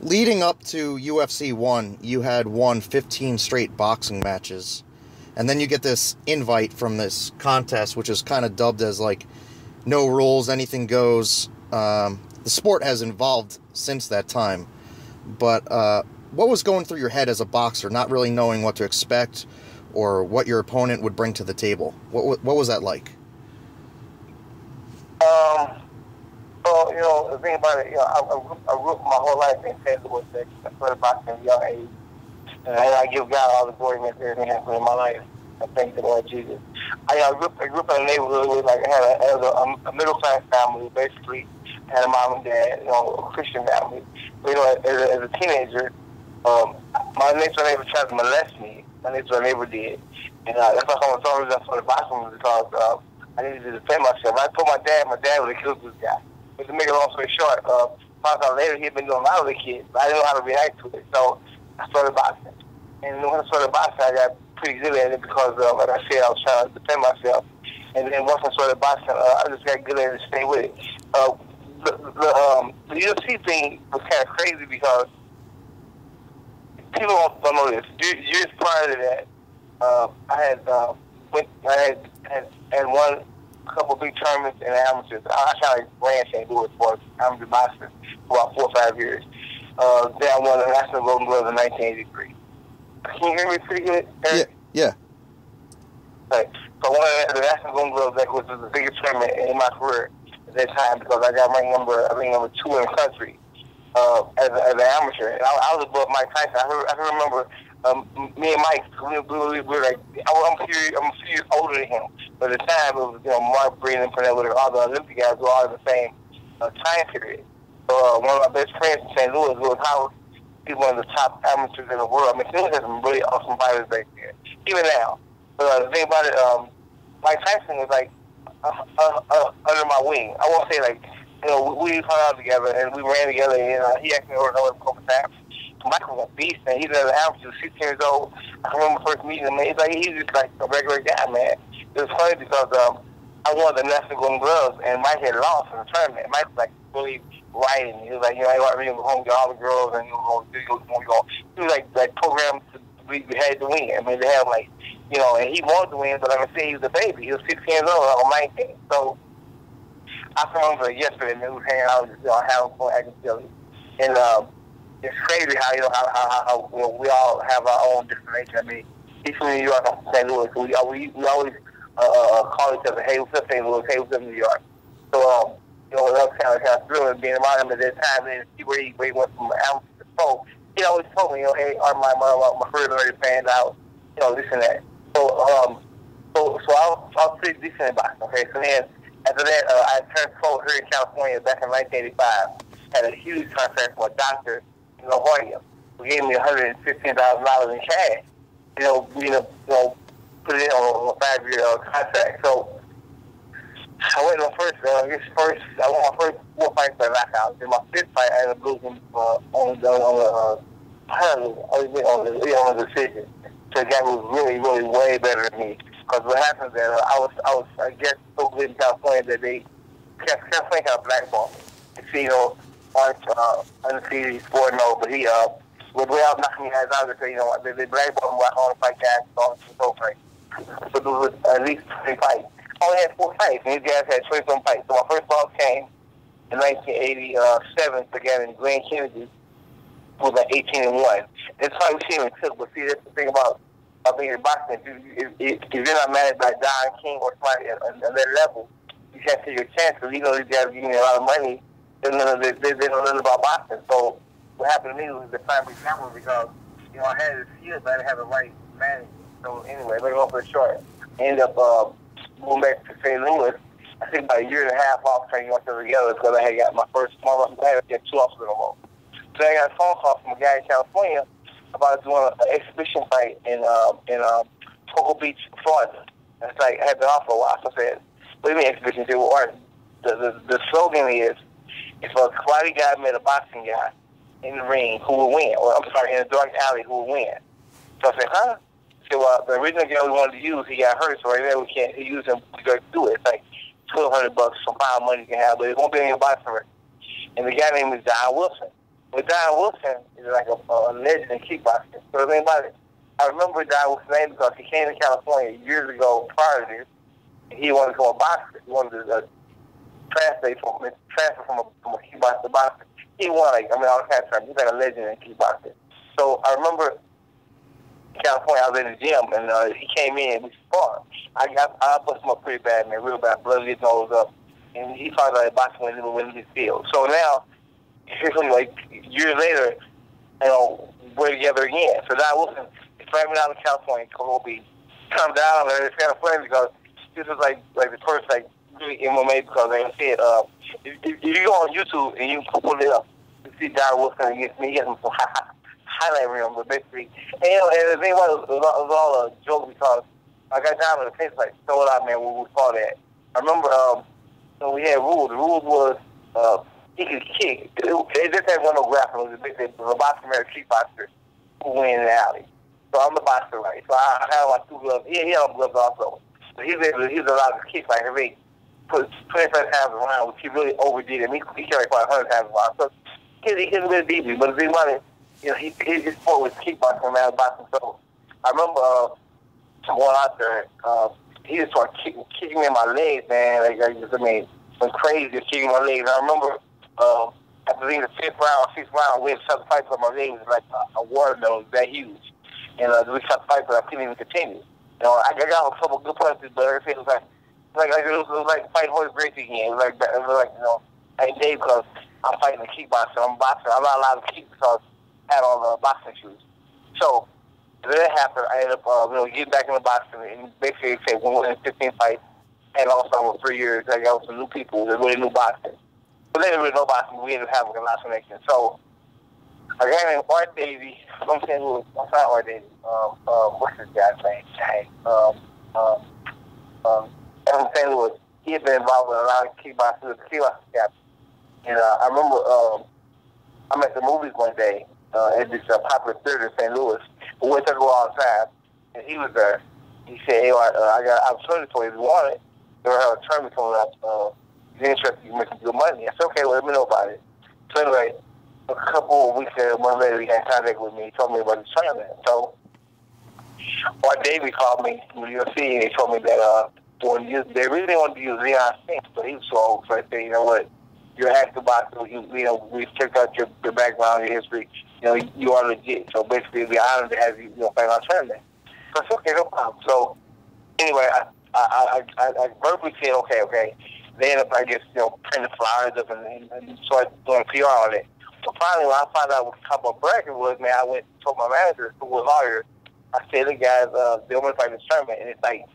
Leading up to UFC 1, you had won 15 straight boxing matches. And then you get this invite from this contest, which is kind of dubbed as like no rules, anything goes. The sport has evolved since that time. But what was going through your head as a boxer, not really knowing what to expect or what your opponent would bring to the table? What was that like? So, the thing about it, I grew up my whole life in St. Louis. I started boxing at a young age. And I give God all the glory and everything happened in my life. I thank the Lord Jesus. I grew up in a neighborhood where I had a middle-class family, basically. I had a mom and dad, a Christian family. But, as a teenager, my next door neighbor tried to molest me. My next door neighbor did. And that's why some of the reason I started boxing was because I needed to defend myself. I told my dad would have killed this guy. But to make a long story short, found out later he had been doing a lot of the kids, but I didn't know how to react to it. So I started boxing. And when I started boxing, I got pretty good at it because, like I said, I was trying to defend myself. And then once I started boxing, I just got good at it and stayed with it. The UFC thing was kind of crazy because people don't know this. Years prior to that, I had won a couple big tournaments in amateurs. I kind of ran St. Louis for amateur boxing for about 4 or 5 years. Then I won the National Golden Glove in 1983. Can you hear me pretty good, Eric? Yeah. Right. So I won the National Golden Glove, that was the biggest tournament in my career at that time because I got ranked number 2 in the country as an amateur. And I was above Mike Tyson. I can remember me and Mike, we were like, I'm a few years older than him. But at the time, it was, Mark Breen and Pernell with all the Olympic guys were all in the same time period. So one of my best friends in St. Louis was Howard. He's one of the top amateurs in the world. I mean, St. Louis has some really awesome fighters back there, even now. But the thing about it, Mike Tyson was like under my wing. I won't say like, we hung out together and we ran together and he asked me over and over a couple times. Michael was a beast, man. He's an amateur, 16 years old. I remember first meeting him, man. He's just like a regular guy, man. It was funny because I won the National Golden Gloves and Mike had lost in the tournament. Mike was like really riding. He was like, I want to go home to all the girls and he was like programmed to we had to win. I mean, they have like, and he wanted to win, but like I said, he was a baby. He was 16 years old, I was 19. So I remember yesterday, man, we were hanging out, having fun, acting silly. And it's crazy how we all have our own destination. I mean, he's from New York, I'm from St. Louis. So we always call each other, hey, what's up, St. Louis? Hey, what's up, New York? So, that was kind of thrilling being around him at that time and see where he went from amateur to pro. He always told me, hey, my career's already planned out, this and that. So I was pretty decent in boxing, okay? So then, after that, I turned pro here in California back in 1985. Had a huge contract from a doctor in La Jolla who gave me $115,000 in cash. Put it on a 5-year contract. So I went on first. I won my first 4 fights by knockout. Then my 5th fight, I ended up losing on the decision to a guy who was really, really way better than me. Because what happened is that I was, I guess, so good in California that they California got blackballed. You see, undefeated, 4-0, but he was way out knocking guys out because they blackballed him. I only fight guys so great. So there was at least 20 fights. I only had 4 fights, and these guys had 20-some fights. So my first loss came in 1987 again in Grand Kennedy. It was like 18-1. It's probably we even took, but see, that's the thing about being in boxing. If you're not managed by Don King or somebody at that level, you can't take your chances. These guys are giving me a lot of money. They don't know nothing about boxing. So what happened to me was the prime example because, I had the skills, but I didn't have the right management. So anyway, let me go for a short. I ended up moving back to St. Louis. I think about a year and a half off training myself together because I had got my first small muscle. I had 2 offers in a row. So I got a phone call from a guy in California about doing an exhibition fight in Cocoa Beach, Florida. And it's like I had been off for a while. So I said, "What do you mean exhibition?" He said, "Well, the slogan is, if a karate guy met a boxing guy in the ring, who will win? Or I'm sorry, in a dark alley, who will win?" So I said, "Huh?" He said, "Well, the original guy we wanted to use, he got hurt, so right now we can't use him to go do it." It's like $1,200, some pound money you can have, but it won't be in your boxing record. And the guy named is Don Wilson. But Don Wilson is like a legend in kickboxing. So anybody, I remember Don Wilson's name because he came to California years ago prior to this. And he wanted to become a boxer. He wanted to transfer from a kickboxer to boxer. He won, all kinds of terms. He's like a legend in kickboxing. So I remember in California, I was in the gym, and he came in and we sparred. I busted him up pretty bad, man, real bad. Blood his nose up. And he started like boxing when he was in his field. So now, like years later, we're together again. So Don Wilson is right down in California, Kobe. Come down there. It's kind of funny because this was like the first really MMA because like I said, if you go on YouTube and you pull it up, you see Don Wilson against me. He has some highlight reel, but basically, and the thing was, it was all a joke because I got down to the face like throw it out, man. When we fought that, I remember. So we had rules. The rules was he could kick. They just had one of grappling. It was a boxer married kickboxer who went in the alley. So I'm the boxer, right? So I had my 2 gloves. He had gloves also. So he was allowed to kick like if he put 25 times around, which he really overdid it. He carried quite 100 times around. So he couldn't really beat me. But if he wanted, his sport was kickboxing, man, boxing. So I remember going out there. He just started kicking me in my legs, man. Went crazy, just kicking my legs. I remember after the 5th round, 6th round, we had to fight for my legs was like a watermelon, it was that huge. And we stopped fight, but I couldn't even continue. I got a couple good punches, but everything was it was like fighting Horace Gracie again. It was like hey Dave, because I'm fighting a kickboxer, I'm a boxer. I'm not allowed to kick because I had all the boxing shoes. So that happened. I ended up getting back in the boxing and basically say we won 15 fights. And also over 3 years, I got some new people that really knew boxing. But they didn't really know boxing. We ended up having a lot of connection. So a guy named Art Davey, I'm saying who was not Art Davey. What's this guy's name? From St. Louis. He had been involved with a lot of kickboxing camps. And I remember I'm at the movies one day at this popular theater in St. Louis. We went to go all the time, and he was there. He said, "Hey, I got an opportunity for you if you want it. They have a tournament coming up. You're interested, you can make some good money." I said, "Okay, well, let me know about it." So anyway, a couple of weeks later, one later, he got in contact with me. He told me about the tournament. So, Art Davey called me from the UFC, and he told me that they really didn't want to use Leon Spinks, but he was so old. So I said, "You know what? You're an active boxer. We've checked out your background, your history. You are legit. So basically, it'd be an honor to have you, fight on tournament." So I said, "Okay, no problem." So anyway, I verbally said, okay. They ended up, I guess, printing flyers up and started doing PR on it. So finally, when I found out what the bracket was, man, I went and told my manager, who was a lawyer. I said, "The guys, they want to fight this tournament," and it's like,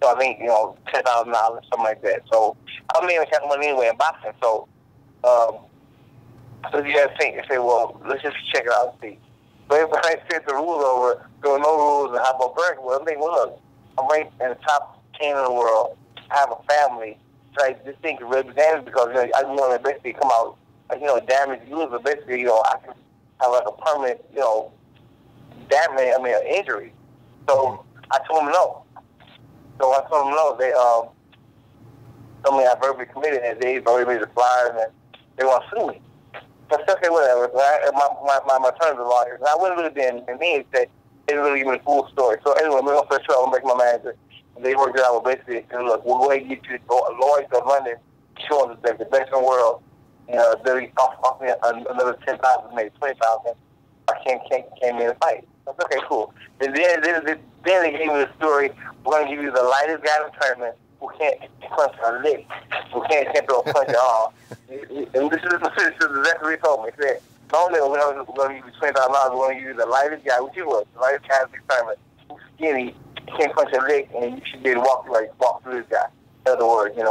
so I think, $10,000, something like that. So I'm making that kind of money anyway in boxing. So, so you guys think, they say, well, let's just check it out and see. But when I said the rules over, there were no rules and how about bracket? Well, I think, look, I'm ranked in the top 10 in the world. I have a family. So this thing can really be damaged because I just want to basically come out, damage you, but basically, I can have like a permanent, damage, an injury. So I told them no. So I told them no. They told me I verbally committed and they've already made the flyers and they want to sue me. So I said, okay, whatever. My attorney's a lawyer. And I wouldn't really been in me that they didn't really give me the full story. So anyway, I'm going to first show, I'm going to make my manager. And they worked it out with basically, look, we'll go ahead and get you lawyers to London, showing the best in the world. They offer me another $10,000, maybe $20,000. I came in and fight. I said, okay, cool. And then they gave me the story, we're going to give you the lightest guy in the tournament who can't punch a lick, who can't throw a punch at all. And this is exactly what he told me. He said, not only are we going to give you $20,000, we're going to give you the lightest guy, which he was, the lightest guy in the tournament, who's skinny, can't punch a lick, and you should be able to walk through this guy. In other words, And I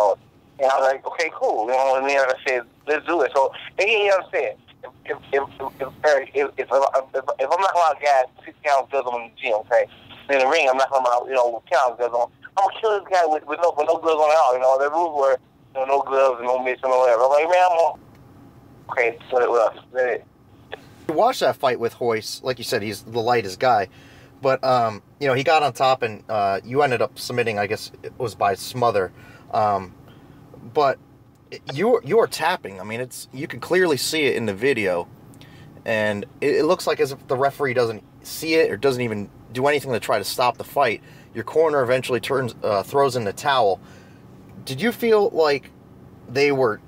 was like, okay, cool. And I said, let's do it. So, again, you understand, if I'm not allowed guys 60 ounce gloves on in the gym, okay? In the ring, I'm not allowed, 10 ounce gloves on. I'm going to kill this guy with no gloves on at all. The rules were, no gloves and no mitts and whatever. I'm like, man, okay, what else? That's it. You watched that fight with Hoist. Like you said, he's the lightest guy. But, he got on top and you ended up submitting, I guess it was by smother. but you are tapping. I mean, you can clearly see it in the video, and it looks like as if the referee doesn't see it or doesn't even do anything to try to stop the fight. Your corner eventually throws in the towel. Did you feel like they were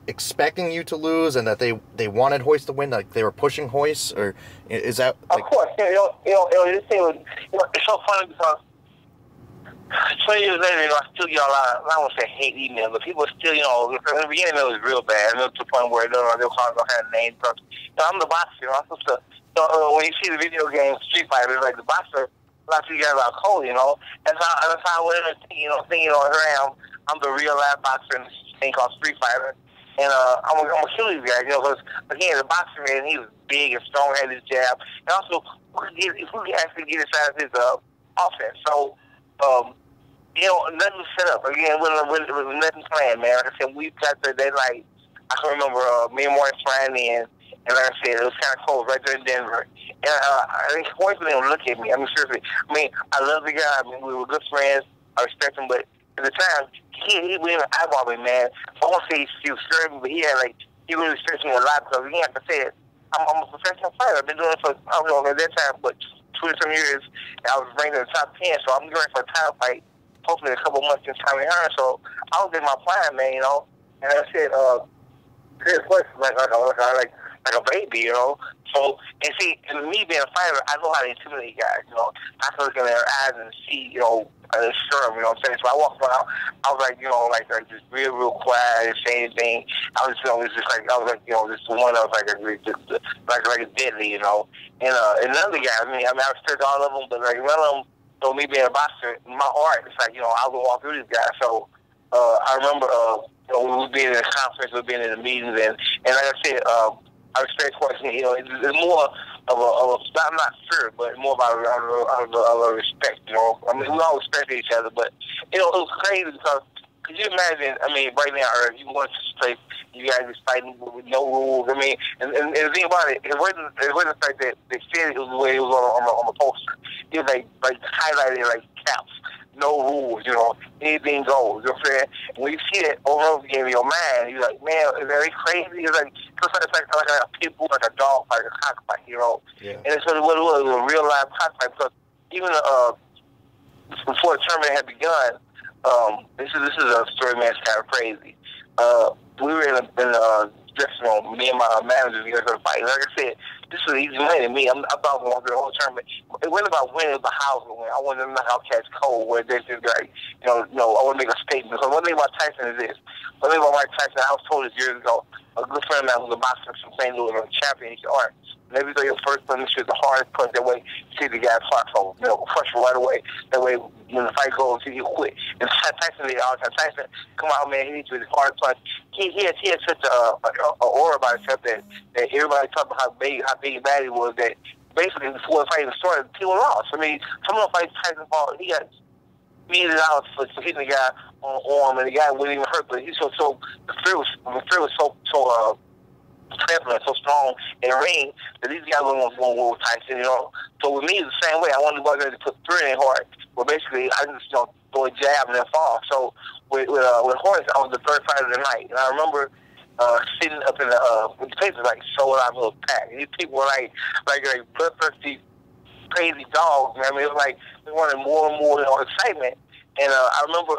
expecting you to lose and that they wanted Hoist to win, like they were pushing Hoist, or is that like... Of course, this thing was, it's so funny because 20 years later, I still get a lot of, I don't want to say hate emails, but people still, in the beginning it was real bad. To the point where they'll call me all kind of names. Because, I'm the boxer, I'm supposed to, when you see the video game Street Fighter, like the boxer, a lot of you guys are cold, That's how I went in thinking, here I'm the real life boxer in this thing called Street Fighter. And I'm gonna kill these guys, because again, the boxer man, he was big and strong, had his jab, and also if we could actually get inside his offense. So, nothing was set up. Again, it was nothing planned, man. Like I said, we got there. I can remember me and Morris flying in, and like I said, it was kind of cold right there in Denver. And I think Hoist didn't look at me. I mean, seriously. I mean, I love the guy. I mean, we were good friends. I respect him, but at the time, he went and eyeballed me, man. I won't say he was scared, but he really stretched me a lot because, again, like I said, I'm a professional fighter. I've been doing it for, I don't know, at that time, but 20-some years, and I was ranked in the top 10, so I'm going for a title fight, hopefully a couple months in Tommy Hearn. So I was in my prime, man, And I said, his voice was like a baby, So, and see, and me being a fighter, I know how to intimidate guys, I can look in their eyes and see, sure, you know what I'm saying? So I walked around, I was like just real quiet, I didn't say anything. I was, just like, I was like, just one of like a deadly, And another guy, I respect all of them, but like none of them, me being a boxer, in my heart, it's like, I was gonna walk through these guys. So, I remember, we were being in a conference, we were being in the meetings, and like I said, I respect question. It's more of a not fear, but more about a respect. I mean, we all respect each other, but it was crazy because could you imagine? I mean, right now, if you went to this place, you guys was fighting with no rules. I mean, and the thing about it, it wasn't the fact that they said it was the way it was on the poster. It was like highlighted like caps. No rules, anything goes. You know what I'm saying? When you see it over and over again in your mind, you're like, man, is that crazy? It's like a pit bull, like a dog fight, a cockfight, Yeah. And it's what it was a real life cockfight because even before the tournament had begun, this is a story, man. It's kind of crazy. We were in a dressing room, me and my manager, we were going to fight. Like I said, this was easy money to me. I thought we were going to the whole tournament. It wasn't about winning, it was the house win. I wanted to knock out Catch Cole, where they just like, I want to make a statement. Because one thing about Tyson is this. One thing about Mike Tyson, I was told this years ago, a good friend of mine who's a boxer from St. Louis, a champion, he said, all right, maybe throw your first punch is the hardest punch. That way, you see the guy's heart fall, crush him right away. That way, when the fight goes, he'll quit. And Tyson did all the time. Tyson, come on, man, he needs to do his hard punch. He had such a aura about himself that everybody talked about how big and bad he was, that basically before the fight even started, people lost. I mean, some of the fights Tyson fought, he got $1 million for hitting the guy on the arm, and the guy wouldn't even hurt, but he so the fear was so prevalent, so strong in the ring that these guys weren't going to war with Tyson, So with me, it's the same way. I wanted to go out there to put fear in hard, but basically I just throw a jab and then fall. So with Horace, I was the third fighter of the night, and I remember sitting up in the place was like sold out, little pack. And these people were like bloodthirsty, crazy dogs. Man. I mean, it was like they wanted more and more excitement. And I remember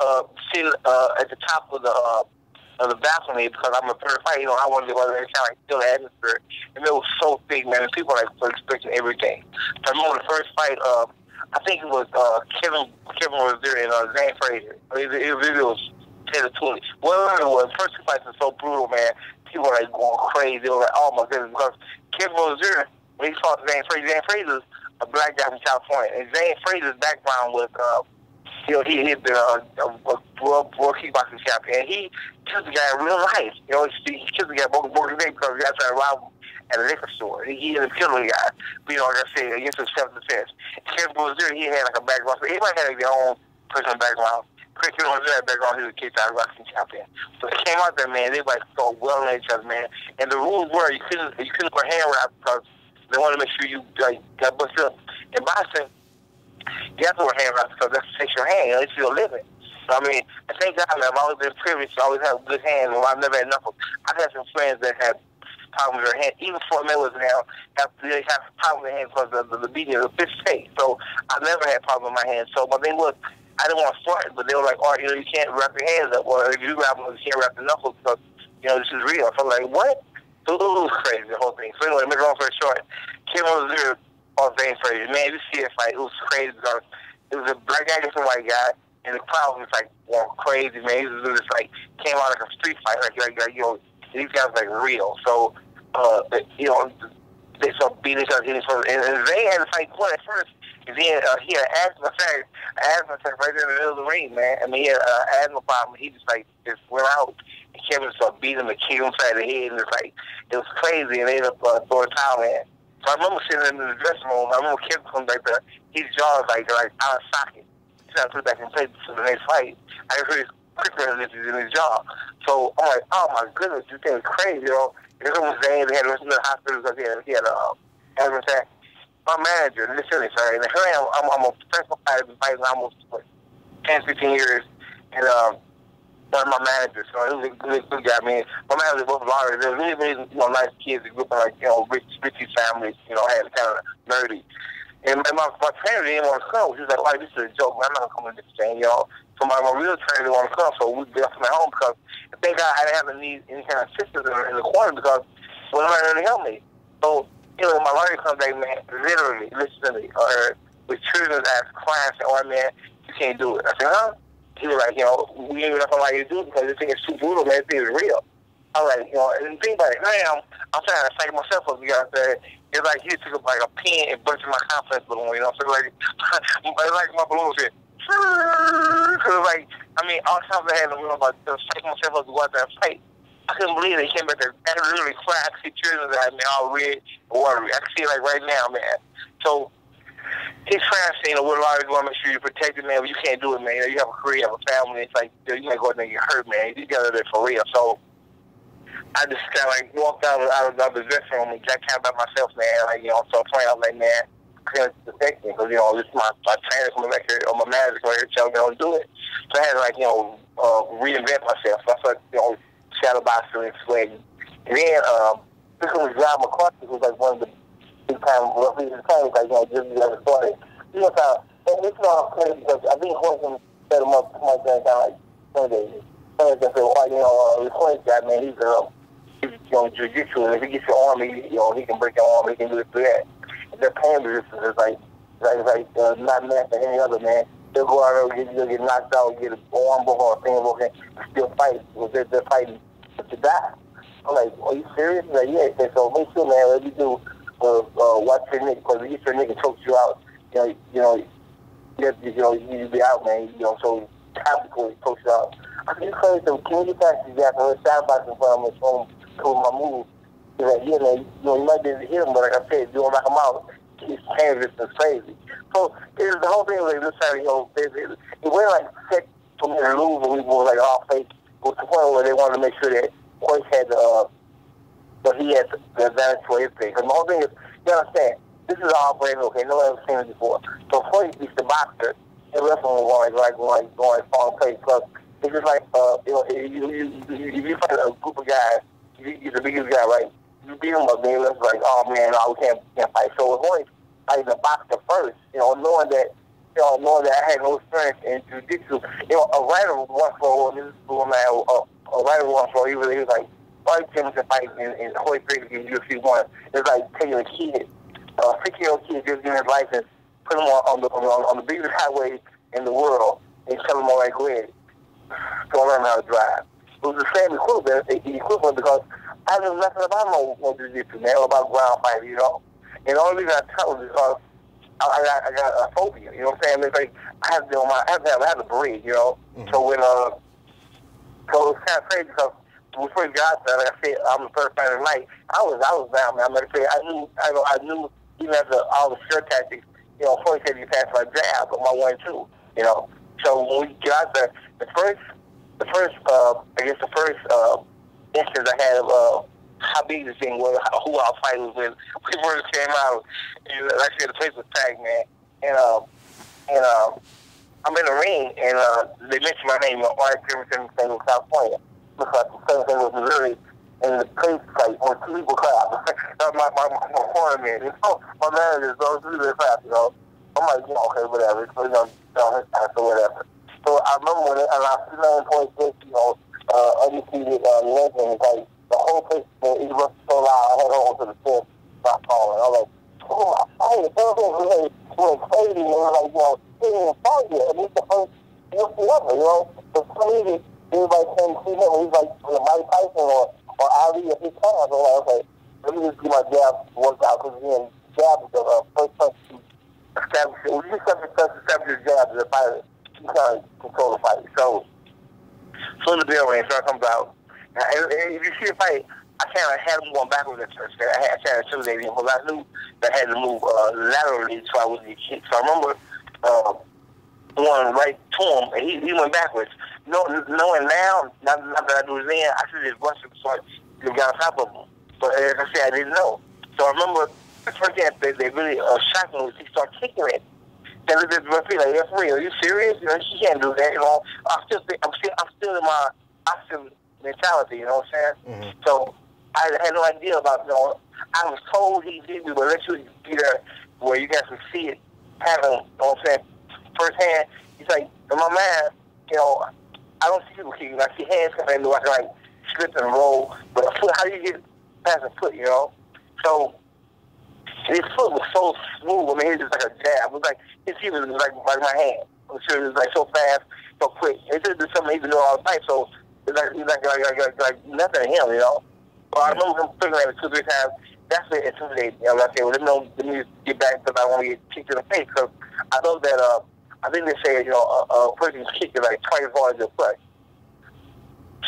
sitting at the top of the balcony because I'm a third fight. I wanted to go there and kind of feel the atmosphere. And it was so big, man. And people were expecting everything. So I remember the first fight. I think it was Kevin was there and Zane Frazier. It was 10 to 20. Whatever it was, first two fights were so brutal, man. People were going crazy. They were like, oh my goodness, because Kevin was there when he fought Zane Frazier. Zane Frazier's a black guy from California, and Zane Frazier's background was, he had been a world kickboxing champion, and he killed the guy in real life. He killed the guy, broke his neck because the guy tried to rob him at a liquor store. He ended up killing the guy, like I said, against his self-defense. Kevin was there, he had like a background. So everybody had their own personal background. Chris was there background, he was a kickboxing champion. So they came out there, man, they so well on each other, man. And the rules were you couldn't wear hand wraps because they wanted to make sure you got busted up. In boxing, you have to wear hand wraps because that takes your hand, at least you're living. So, I mean, thank God, man, I've always been privileged to always have good hands, and I've never had knuckles. I've had some friends that had problems with their hands. Even before Mayweather now, they have problems with their hands because of the beating of the fish take. So, I've never had problems with my hands. So, my thing was, I didn't want to start, but they were like, "Oh, you know, you can't wrap your hands up, or if you wrap them, you can't wrap the knuckles because, you know, this is real." So I'm like, what? So it was crazy, the whole thing. So anyway, to make it long story short, Kim was there on Zane Frazier. Man, you see it fight, it was crazy because it was a black guy against a white guy, and the crowd was like, crazy, man. He was just like, came out like a street fight, like you know, these guys like real. So, you know, they started beating each other, and Zane had to fight Quinn at first. And then he had asthma attack right there in the middle of the ring, man. I mean, he had an asthma problem. He just went out. And Kevin started beating him and kicked him inside the head. And it's like, it was crazy. And they ended up throwing a towel in. So I remember sitting in the dressing room. I remember Kevin coming back there. His jaw was like out of socket. He's trying to put it back in place for the next fight. I heard his quicker than in his jaw. So I'm like, oh my goodness, this thing is crazy, you know. And it was Zane. They had to rush him to the hospital because he had asthma attack. My manager, listen, sorry, and here I am, I'm a professional fighter, I've been fighting almost 10, 15 years, and one of my managers, so he was a good guy. I mean, my manager was both lawyers. They were really, really, you know, nice kids. They grew up in, like, you know, richy families, you know, had kind of nerdy. And my trainer didn't want to come. She was like, "Why, this is a joke, man. I'm not going to come to this thing, you know." So my real trainer didn't want to come, so we left him at home because thank God I didn't have to need any kind of assistance in the corner because nobody really helped me. So, you know, my lawyer comes back, man, literally, listen to me, with children's ass crying, saying, "Oh, man, you can't do it." I said, "Huh?" He was like, "You know, we ain't nothing like you to do it because this thing is too brutal, man. This thing is real." I was like, you know, and think about it. Now, I'm trying to psych myself up, you know what I'm saying? It's like he took up like a pen and burst my confidence balloon, you know? So like, it's like my balloon said, because like, I mean, all the times I had to worry about psyching myself up to go out there and fight. I couldn't believe it. He came back there and literally cry. I could see tears in his eyes, man, all red and watery. I can see it like right now, man. So he's trying to say, you know, we're lawyers going to make sure you're protected, man, but you can't do it, man. You have a career, you have a family. It's like, dude, you can't go out there and get hurt, man. You got to do it for real. So I just kind of like walked out of the dressing room and got kind of by myself, man. Like, you know, so playing, I was like, man, I can't protect me because, you know, this is my trainer coming back here, or my manager coming here telling me how to do it. So I had to, like, you know, reinvent myself. So I started, you know, shadow boxing and sweating. And then, this was John McCarthy, who was like one of the big time referees in the time, like, you know, just got started. You know, and this is all crazy because I think Horton set him up like that, kind of like Sunday. Sunday said, "Well, you know, this Horton guy, man, he's you know, jiu-jitsu, and if he gets your arm, you know, he can break your arm, he can do it through that." And their pain resistance is like not matched to any other, man. They'll go out there, you'll get knocked out, get an arm broken or a finger broken, and still fight because they're fighting to die. I'm like, "Are you serious?" He's like, "Yeah." He said, "So make sure, man, what you do, watch your nigga, because if you get your nigga chokes you out, you be out, man. You know, so tactical, he chokes you out." I said, "You crazy? So can you get past these guys and shadow box in front of him, show him my move?" He's like, "Yeah, man, you know, you might be able to hit him, but like I said, you don't knock him out. His pain resistance is crazy." So the whole thing was like this time, you know, it went like set for me to lose, and we were like all fake. It was the point where they wanted to make sure that Hoyt had but he had the advantage for his thing. Because the whole thing is, you understand, this is all brand new, okay? No one ever seen it before. So Hoyt is the boxer, and the rest of them were going falling place. Because it's just like, you know, if you fight a group of guys, you're the biggest guy, right? You beat him up, man, it's like, oh man, no, we can't fight. So Hoyt fighting the boxer first, you know, knowing that I had no strength in jiu-jitsu. You know, a writer once for this is cool, man. A writer once for he was like, "Why Jimmerson fight in Hoyt Frazier in UFC 1?" It's like taking a kid, a 6-year-old kid, just getting his license, put him on the biggest highway in the world, and tell him, "All right, go ahead, go learn how to drive." It was the same equivalent because I knew nothing about no jiu-jitsu, man, or about ground fighting, you know. And the only reason I tell is because I got a phobia, you know what I'm saying? It's like I have to breathe, you know. Mm-hmm. So when so it's kind of crazy because when we first got there, like I said, I'm the first fighter tonight. I was down, man. I'm like I said, I knew even after all the shirt tactics, you know, Floyd said you passed my jab, but my 1-2, you know. So when we got there, the first instance I had of how big this thing was, who our fight was with. We first came out, and like I said, the place was packed, man. And I'm in the ring, and they mentioned my name, One Glove Jimmerson Interview, California. Looks like the same thing was Missouri, and the place fight when two people clap. My corner man, my manager goes through this clap, I'm like, okay, whatever. So, so whatever. So I remember when I was 9.6, undefeated legend, like the whole place, it was so loud, I had to hold to the fence, stop falling. I was like, oh my God, everything was crazy, and like, he didn't even fall yet. And it's the first UFC ever, For some reason, everybody came to see him, and he's like, Mike Tyson or Ali at his time. So I was like, let me just do my jab workout, because again, jab is the first punch to establish it. When you establish your jab as a fighter, you kind of control the fight. So in the bell ring, so it comes out. And if you see a fight, I kind of had him going backwards at first. I had to intimidate him, because I knew that I had to move laterally so I wouldn't get kicked. So I remember going right to him, and he went backwards. Knowing now, not that I do it then, I should just rush him so I got on top of him. But as I said, I didn't know. So I remember the first thing they really shocked me was he started kicking it. And the referee like, referee, are you serious? She can't do that. I'm still in my boxing mentality. You know what I'm saying? Mm-hmm. So I had no idea about. I was told he did me, but let you be there where you guys can see it happen. You know what I'm saying? Firsthand. He's like, my man, I don't see people kicking. I see hands coming in, I can like slip and roll. But a foot, how do you get past a foot? So. His foot was so smooth. I mean, it was just like a jab. It was like his feet was like my hand. I'm sure it was like so fast, so quick. It just did something he didn't know all the time. So it's like nothing to him, But I remember him thinking at it 2-3 times. That's what intimidated me. I said, well, let me get back because I want to get kicked in the face. Because I know that I think they say a person's kick is like twice as hard as your foot.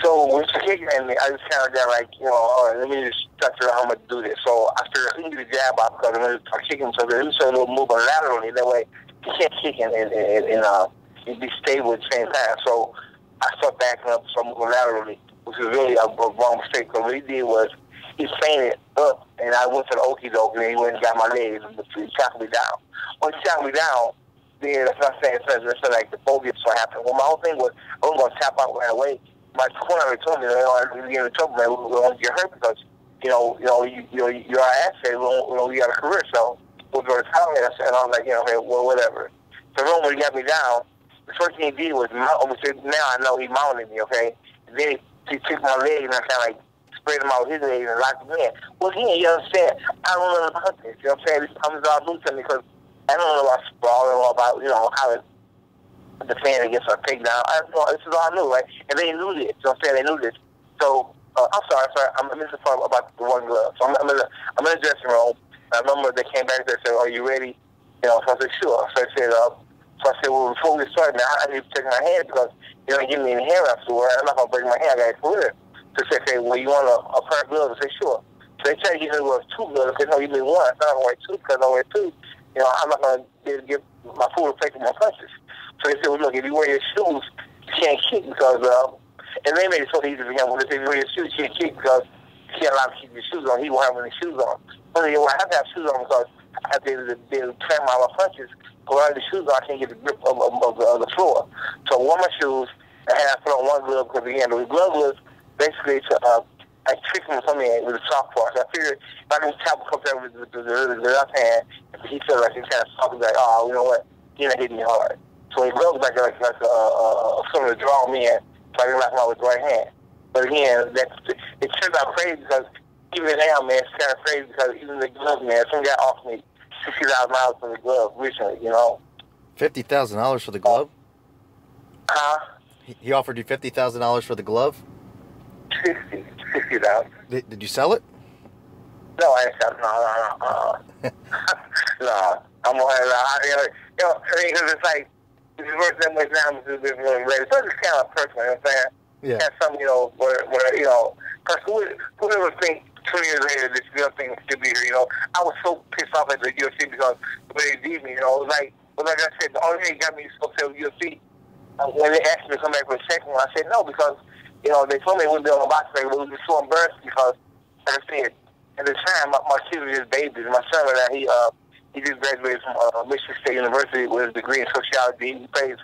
So when she kicked at me, I just kind of got like, all right, let me just touch her how I'm going to do this. So I figured I can get a jab out because I'm going to start kicking. So let me start a little moving laterally. That way he can't kick and be stable at the same time. So I start backing up, so I'm moving laterally, which is really a wrong mistake. Because what he did was he feinted up, and I went to the okie doke, and then he went and got my legs, and he shot me down. When he shot me down, then that's not saying it's like the phobia started happening. Well, my whole thing was I wasn't going to tap out right away. My corner told me, I'm getting in trouble, man. We're going to get hurt because, you're our asset. We got a career, so we're going to tell me. I was like, hey, well, whatever. So when he got me down, the first thing he did was mount. Now I know he mounted me, okay? And then he took my leg and I kind of like spread him out with his leg and locked him in. Well, again, you understand? I don't know about this. You know what I'm saying? This comes all new to me because I don't know about sprawling or about, how it defend against a takedown. This is all new, right? And they knew this. You know what I'm saying? They knew this. So, I'm sorry. I'm missing part about the One Glove. So I'm in the dressing room. I remember they came back there and said, are you ready? So I said, sure. So I said, well, before we start, now I need to take my hand because you don't give me any hair afterward. I'm not going to break my hand. I got a career. So they say, well, you want a pair of gloves? I said, sure. So they tried to give me 2 gloves. I said, no, you need 1. I said, I don't wear 2 because I wear 2. I'm not going to give my full effect of my punches. So they said, well, look, if you wear your shoes, you can't kick because, and they made it so easy for him. When they say you wear your shoes, you can't kick because you can't allow him to keep your shoes on. He won't have any shoes on. So they I have to have shoes on because I have to trim my punches. But without the shoes on, I can't get the grip of the floor. So I wore my shoes, and I had to put on 1 glove because, again, the glove was basically to, I tricked him something with the soft part. So I figured if I can tap a couple with the left hand, if he felt like he kind of soft, he's like, oh, you know what? You're not hitting me hard. So he goes like something to draw me in, so I can knock him out with the right hand. But again, it turned out crazy because even now, man, it's kind of crazy because even the glove, man, some guy offered me $60,000 for the glove recently, $50,000 for the glove? Huh? He offered you $50,000 for the glove? $60,000. Did you sell it? No, I didn't sell it. No. No. I'm going to, because it's like, if you work that much now, it's just really ready. So it's kind of personal, you know what I'm saying? Yeah. That's something, where because who ever think 20 years later this real thing should be here, I was so pissed off at the UFC because the way they beat me, it was like I said, the only thing that got me so upset with UFC, when they asked me to come back for a second one, I said no because, they told me it wouldn't be on the box record, but it was so embarrassed because, like I said, at the time, my kids were just babies. My son, he just graduated from Michigan State University with a degree in sociology. He plays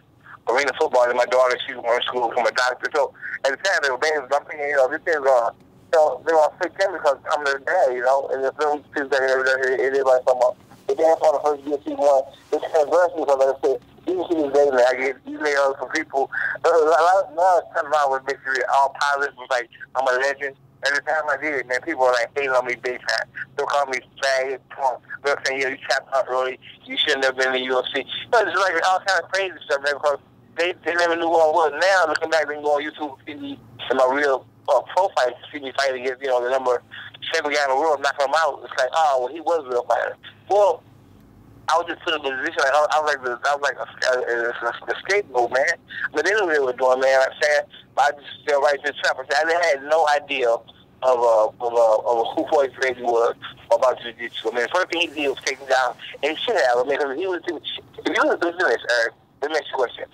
arena football, and my daughter, she was in school from a doctor. So at the time, they were bands. I'm thinking, this thing's going, they're going to fix them because I'm their dad, and the film too that everybody talking about. The dance on the first UFC one, it's controversial because, like I said, you can see these days, man, I get emails from people. A lot of times I was basically all positive, like, I'm a legend. Every time I did it, man, people were like hating on me big time. They'll call me faggot, punk. They're saying, you tapped out early. You shouldn't have been in the UFC. It's like all kind of crazy stuff, man, because they never knew who I was. Now, looking back, they can go on YouTube and see me in my real profile to see me fight against, the number 7 guy in the world, knocking him out. It's like, oh, well, he was a real fighter. Well, I was just put in a position, like, I was like a scapegoat, man. But they knew what they were doing, man. I'm saying, but I just fell right into the trap. I had no idea of who Floyd Frazier was about jiu-jitsu. I mean, the first thing he did was take him down, and he should have. I mean, because if you was doing this, Eric, let me ask you a question.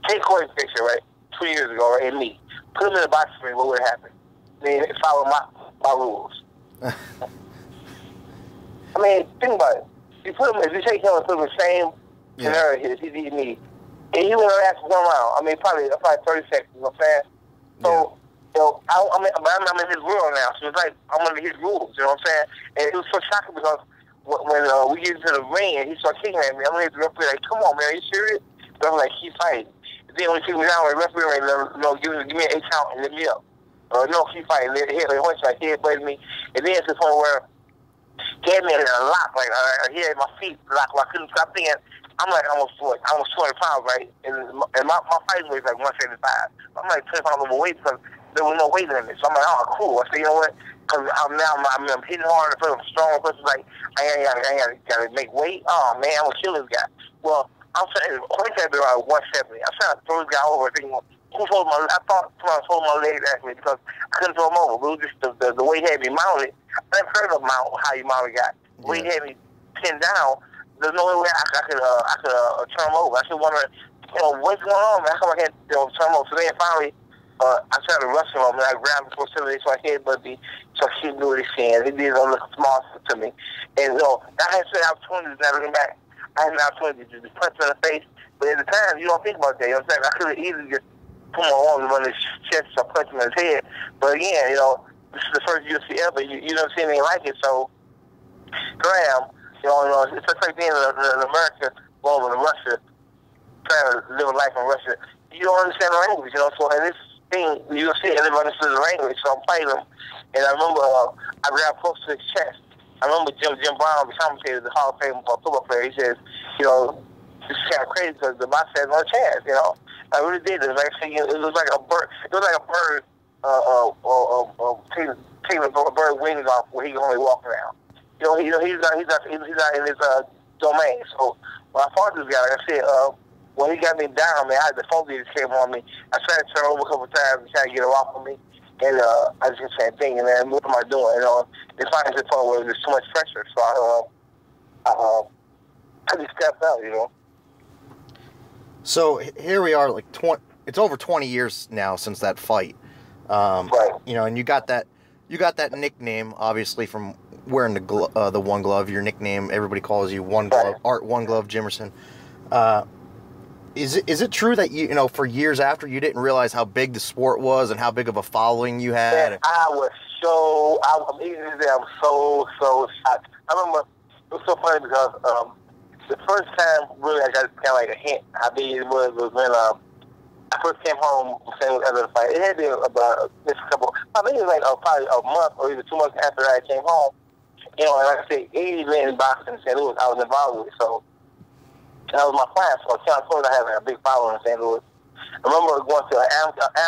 Take Floyd Frazier, right, 2 years ago, right, and me. Put him in a boxing ring, what would happen? I mean, follow my rules. I mean, think about it. You put him, if you take him and put him in the same scenario as he did me, and he would have lasted 1 round. I mean, probably 30 seconds, you know what I'm saying? So, I'm in his world now, so it's like I'm under his rules, you know what I'm saying? And it was so shocking because when we get into the ring and he started kicking at me, I'm like, the referee, like, come on, man, are you serious? So I'm like, keep fighting. And then when he took me down, the referee, like, give me an 8 count and let me up. No, keep fighting. Once like, he headbutted me. And then it's the point where he had me in a lock, like, he had my feet locked, I couldn't stop thinking. I'm like almost 200 pounds, right? And my fighting weight is like 175. I'm like 10 pounds overweight because there was no weight limit. So I'm like, oh, cool. I said, you know what? Because I'm hitting hard, I'm strong. But it's like, I ain't got to make weight. Oh, man, I'm going to kill this guy. Well, I'm saying, Hoyt had been around 170. I'm trying to throw this guy over. I thought someone told my legs, actually, because I couldn't throw him over. But it was just the way he had me mounted. I never heard of how you mounted a guy. The way he had me pinned down, there's no way I could turn him over. I should wonder, what's going on, man? How come I can't turn him over? So then finally, I tried to wrestle him, and I grabbed him for somebody, so I headbutted me, so he knew what he's saying. He did a little small to me. And I had some opportunities now looking back. I had an opportunity to just punch him in the face, but at the time, you don't think about that. You know what I'm saying? I could have easily just put my arms on his chest or punch him in his head. But again, this is the first UFC ever. You never seen anything like it, so Graham, it's just like being an American going to Russia, trying to live a life in Russia. You don't understand the language, so in this thing, you'll see everybody understands the language, so I'm fighting him. And I remember I grabbed close to his chest. I remember Jim Brown, the commentator, the Hall of Fame football player, he says, this is kind of crazy because the box has no chance, I really did. It was like a bird. It was like a bird taking a bird wings off where he can only walk around. He's not in his domain. So when I fought this guy, like I said, when he got me down, man, the focus came on me. I tried to turn over a couple of times and try to get it off of me. And I just kept saying, dang, man, what am I doing? It finally to the point where there's too much pressure. So I just stepped out, So here we are, like it's over 20 years now since that fight. Right. And you got that nickname obviously from wearing the One Glove. Your nickname, everybody calls you One Glove, Art One Glove Jimmerson. Is it true that for years after you didn't realize how big the sport was and how big of a following you had? Man, I'm so shocked. I remember it was so funny because the first time really I got kind of like a hint how big it was when I first came home saying after the fight. It had been about just a couple. I think it was like probably a month or even 2 months after I came home. And like I said, 80 men in boxing in St. Louis I was involved with. So that was my class. So I told I had a big following in St. Louis. I remember going to an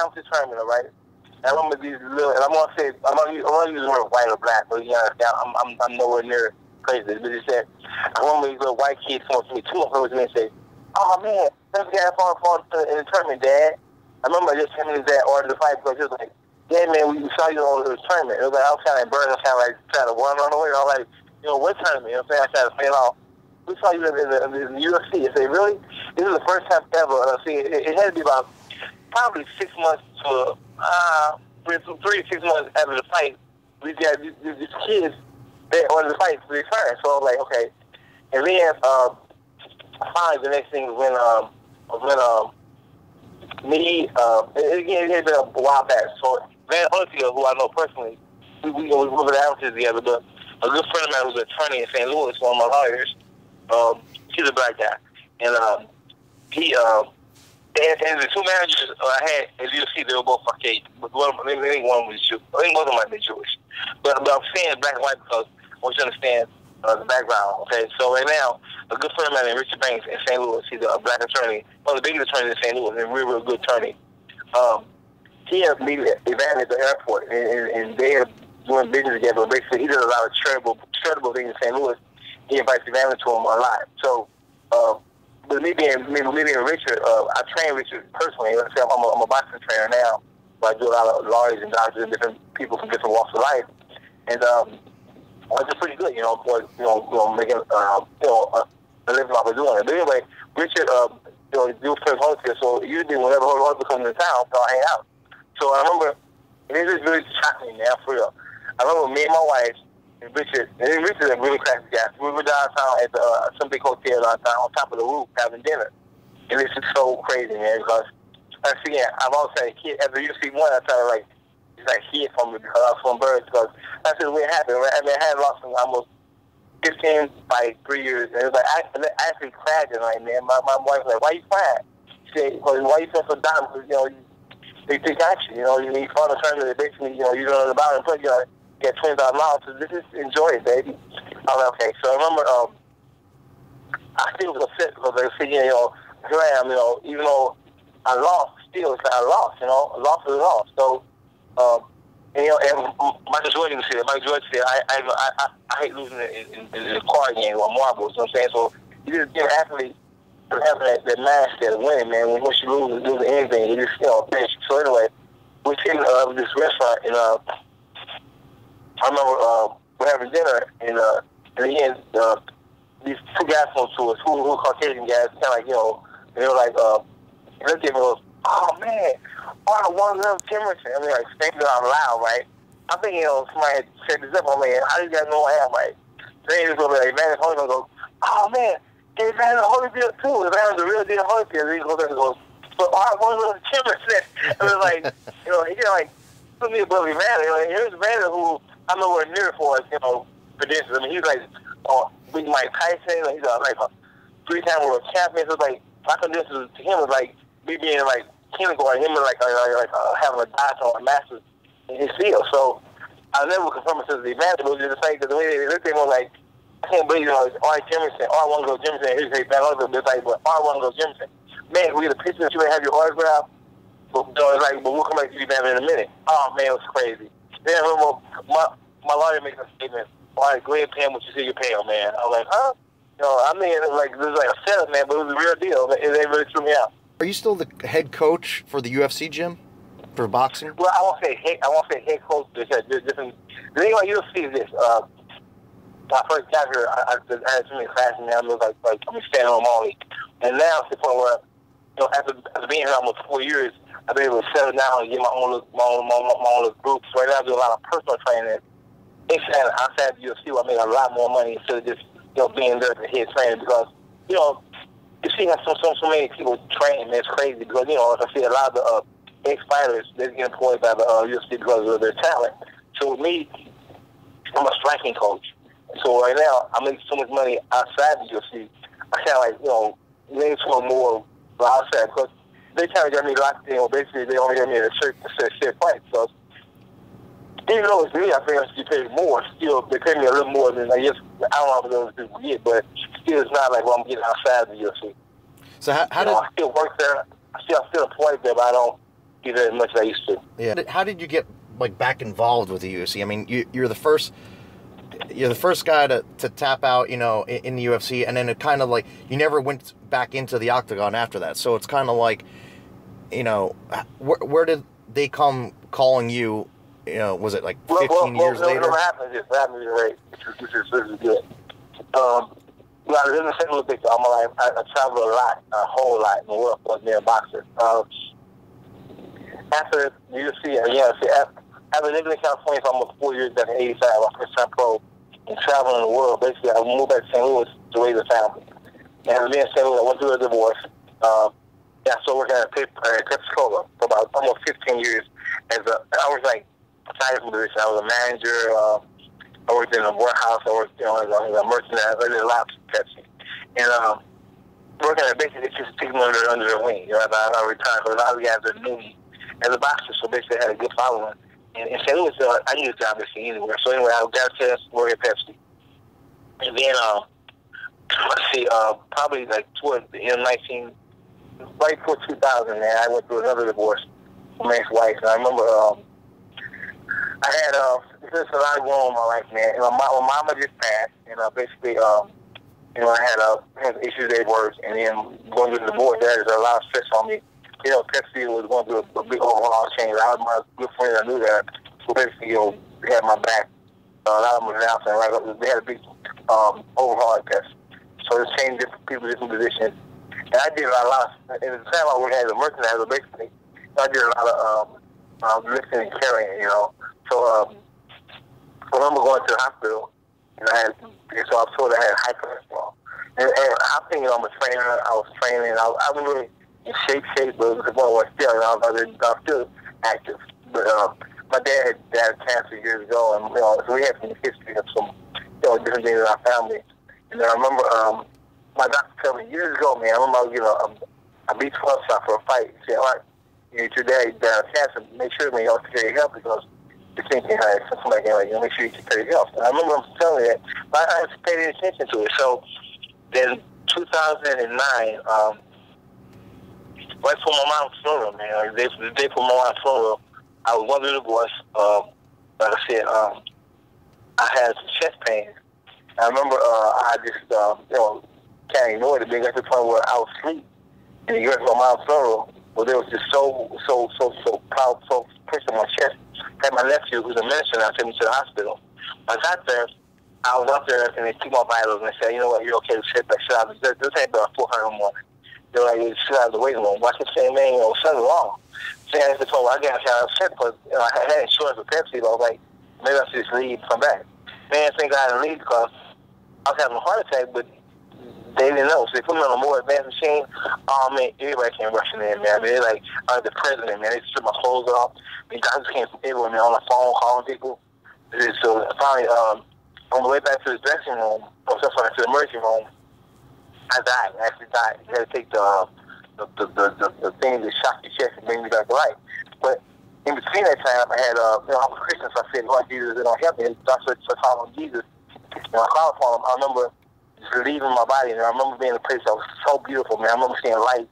amateur tournament, right? And I remember these little, and I'm gonna use the word white or black, but I'm nowhere near crazy. But he said, I remember these little white kids come up to me, 2 of them to me and say, "Oh man, that's the guy fought in the tournament, Dad." I remember just him and his dad ordered the fight because he was like, "Yeah, man, we saw you on the tournament." It was like I was kind of embarrassed, I was trying to run away. I was like, what tournament? You know what I'm saying? I tried to fail off. We saw you in the UFC. I said, really? This is the first time ever. It had to be about probably 6 months to 3 to 6 months after the fight. We got these kids that ordered the fight to return. So I was like, okay. And then finally the next thing was when again, it had been a while back. So Van Holyfield, who I know personally, we were the amateurs together, but a good friend of mine who's an attorney in St. Louis, one of my lawyers, he's a black guy. And and the two managers I had, as you see, they were both Caucasian. But I think one was Jewish. I think both of them might be Jewish. But I'm saying black and white because I want you to understand the background, okay? So right now, a good friend of mine, Richard Banks in St. Louis, he's a black attorney, one of the biggest attorneys in St. Louis, and a real good attorney. He had me Evan at the airport, and they are doing business together. But basically, he does a lot of charitable things in St. Louis. He invites Evan to him a lot. So, but me being Richard, I train Richard personally. Let's say I'm a boxing trainer now. So I do a lot of lawyers and doctors and different people from different walks of life. And I was pretty good, for making a living off of doing it. But anyway, Richard, do first Holyfield. So usually whenever Holyfield comes into town, so I hang out. So I remember, and this is really shocking now, for real. I remember me and my wife and Richard a really crazy guy. We were downtown at some big hotel downtown on top of the roof having dinner. And this is so crazy, man, because I've always had a kid. After you see one, I started like, it's like hid from me because I was from birds. Because that's just what happened. I mean, I had lost almost 15 by 3 years. And it was like, I actually cried tonight, man. My wife was like, why you crying? She said, why you feel so down? Because, they got you. You need fun of trying to basically, you don't know about it. Plus, you get $20,000. So just enjoy it, baby. I was like, okay. So I remember, I still was upset because they said, here I am, even though I lost, still, it's like I lost, a loss is a loss. So, and Michael Jordan said, I hate losing in the card game or marbles, you know what I'm saying? So you just give an athlete having that mindset of winning, man. Once you lose anything, you just, finish. So anyway, we're sitting this restaurant, and I remember we're having dinner, and again, these two guys come to us, who are Caucasian guys, kind of like, they were like, they looked at me and goes, oh, man, One Glove Jimmerson. I mean, like, saying it out loud, right? I'm thinking, somebody had set this up. I'm like, how do you guys know who I am, right? So they just go like, man, Holyfield goes, oh, man, hey, man, Holyfield, too. The man was a real deal Holyfield. He goes there and goes, but One Glove Jimmerson. It was like, he kind of like, put me above Evander. Here's Evander, who I'm nowhere near for his, credentials. I mean, he's like, big Mike Tyson. He's like a 3-time world champion. So it's like, my credentials to him was like, me being like kindergarten, him like having a doctor or a master's in his field. So I never confirmed it to the advantage, but it was just like the way they looked at me, like, I can't believe it's R. Jimmerson, One Glove Jimmerson. Here's a bad other bit like, but One Glove Jimmerson. Man, we get a picture that you may have your autograph, but it's like, but we'll come back to you back in a minute. Oh man, it was crazy. Then I remember my lawyer makes a statement. All right, go ahead and pay him what you say you pay him, man. I was like, huh? I mean, it was like a setup, man, but it was a real deal. They really threw me out. Are you still the head coach for the UFC gym for boxing? Well, I won't say head coach because there's different. The thing about UFC is this. When I first got here, I had so many classes now. I was like I'm staying home only. And now it's the point where, after being here almost 4 years, I've been able to settle down and get my own little groups. Right now, I do a lot of personal training. Outside the UFC, I make a lot more money instead of just being there as a head trainer because you see how so many people train, man, it's crazy because, I see a lot of the ex-fighters, they get employed by the UFC because of their talent. So with me, I'm a striking coach. So right now, I make so much money outside the UFC. I kind of lean toward more outside because they kind of got me locked in. Basically, they only got me in a set fight. So even though it's me, I think I should pay more. Still, they pay me a little more than I guess I don't know what those people get, but still, it's not like what I'm getting outside the UFC. So how did I still work there? I still employed there, but I don't get as much as I used to. Yeah. How did you get back involved with the UFC? I mean, you're the first guy to tap out, in the UFC, and then it kind of like you never went back into the octagon after that. So it's kind of like, where did they come calling you? Was it like 15 years later? What happened is right. This is good. I live in St. Louis all my life. I travel a lot, a whole lot in the world for being a boxer. After the UFC, after living in California for almost 4 years back in '85, my first time pro, and traveling the world, basically I moved back to St. Louis to raise a family. And being in St. Louis, I went through a divorce. Yeah, so working at Pepsi-Cola for about almost 15 years. I was like a title position. I was a manager. I worked in a warehouse. I worked, as a merchandise. I did a lot of Pepsi. And working at basically just taking under their wing. I retired because a lot of the guys are new as a boxer, so basically I had a good following. And St. Louis, I knew a job basically anywhere. So anyway, I got a chance to work at Pepsi. And then, probably like toward the end of right before 2000, man, I went through another divorce from my ex-wife. And I remember I had there's a lot going on in my life, man. And my mama just passed, and basically, I had issues at work, and then going through the divorce, there was a lot of stress on me. Pepsi was going through a big overhaul change. A lot of my good friends, I knew that, so basically, they had my back. A lot of them were announcing, right? They had a big overhaul at Pepsi. So it changed different people, different positions. And I did a lot of, at the time I worked as a merchandiser, basically, I did a lot of lifting and carrying, So I remember going to the hospital, and so I was told I had high cholesterol. And I'm thinking I'm a trainer. I was training. I was really in shape, but it was I was still active. But my dad had cancer years ago, and so we had some history of some different things in our family. And then I remember my doctor told me years ago, man. I remember a B12 shot for a fight. He said, "All right, your dad had cancer. Make sure, man, you take care of your health because you're thinking something like that. Make sure you take care of your health." And I remember him telling me that, but I hadn't paid any attention to it. So then 2009, right before my mom's funeral, man, the day before my mom's funeral, I was going through the divorce. Like I said, I had some chest pain. I remember I just, can't ignore it. It got to the point where I was asleep. And you heard my mom's funeral, well, there was just so proud, so pushed on my chest. I had my nephew, who's a minister, now took me to the hospital. I got there, I was up there, and they took my vitals, and they said, "You know what, you're okay to sit back, sit out." This ain't about 400 in the morning. They're like, "You sit out of the waiting room." Well, I kept saying, "Man, something wrong." So I told me, I got upset because I had insurance with Pepsi, but I was like, maybe I should just leave and come back. Man, I think I had to leave because I was having a heart attack, but they didn't know. So they put me on a more advanced machine. Oh, man, everybody came rushing in, man. I mean, they're like, the president, man. They stripped my clothes off. I mean, doctors came from everywhere, man, on the phone, calling people. So finally, on the way back to the dressing room, to the emergency room, I died. I actually died. You had to take the thing that shock your chest and bring me back to life. But in between that time, I had, I was a Christian, so I said, "Lord Jesus, they don't help me." So I called on Jesus. And I called upon him. I remember just leaving my body, and I remember being in a place that was so beautiful, man. I remember seeing light.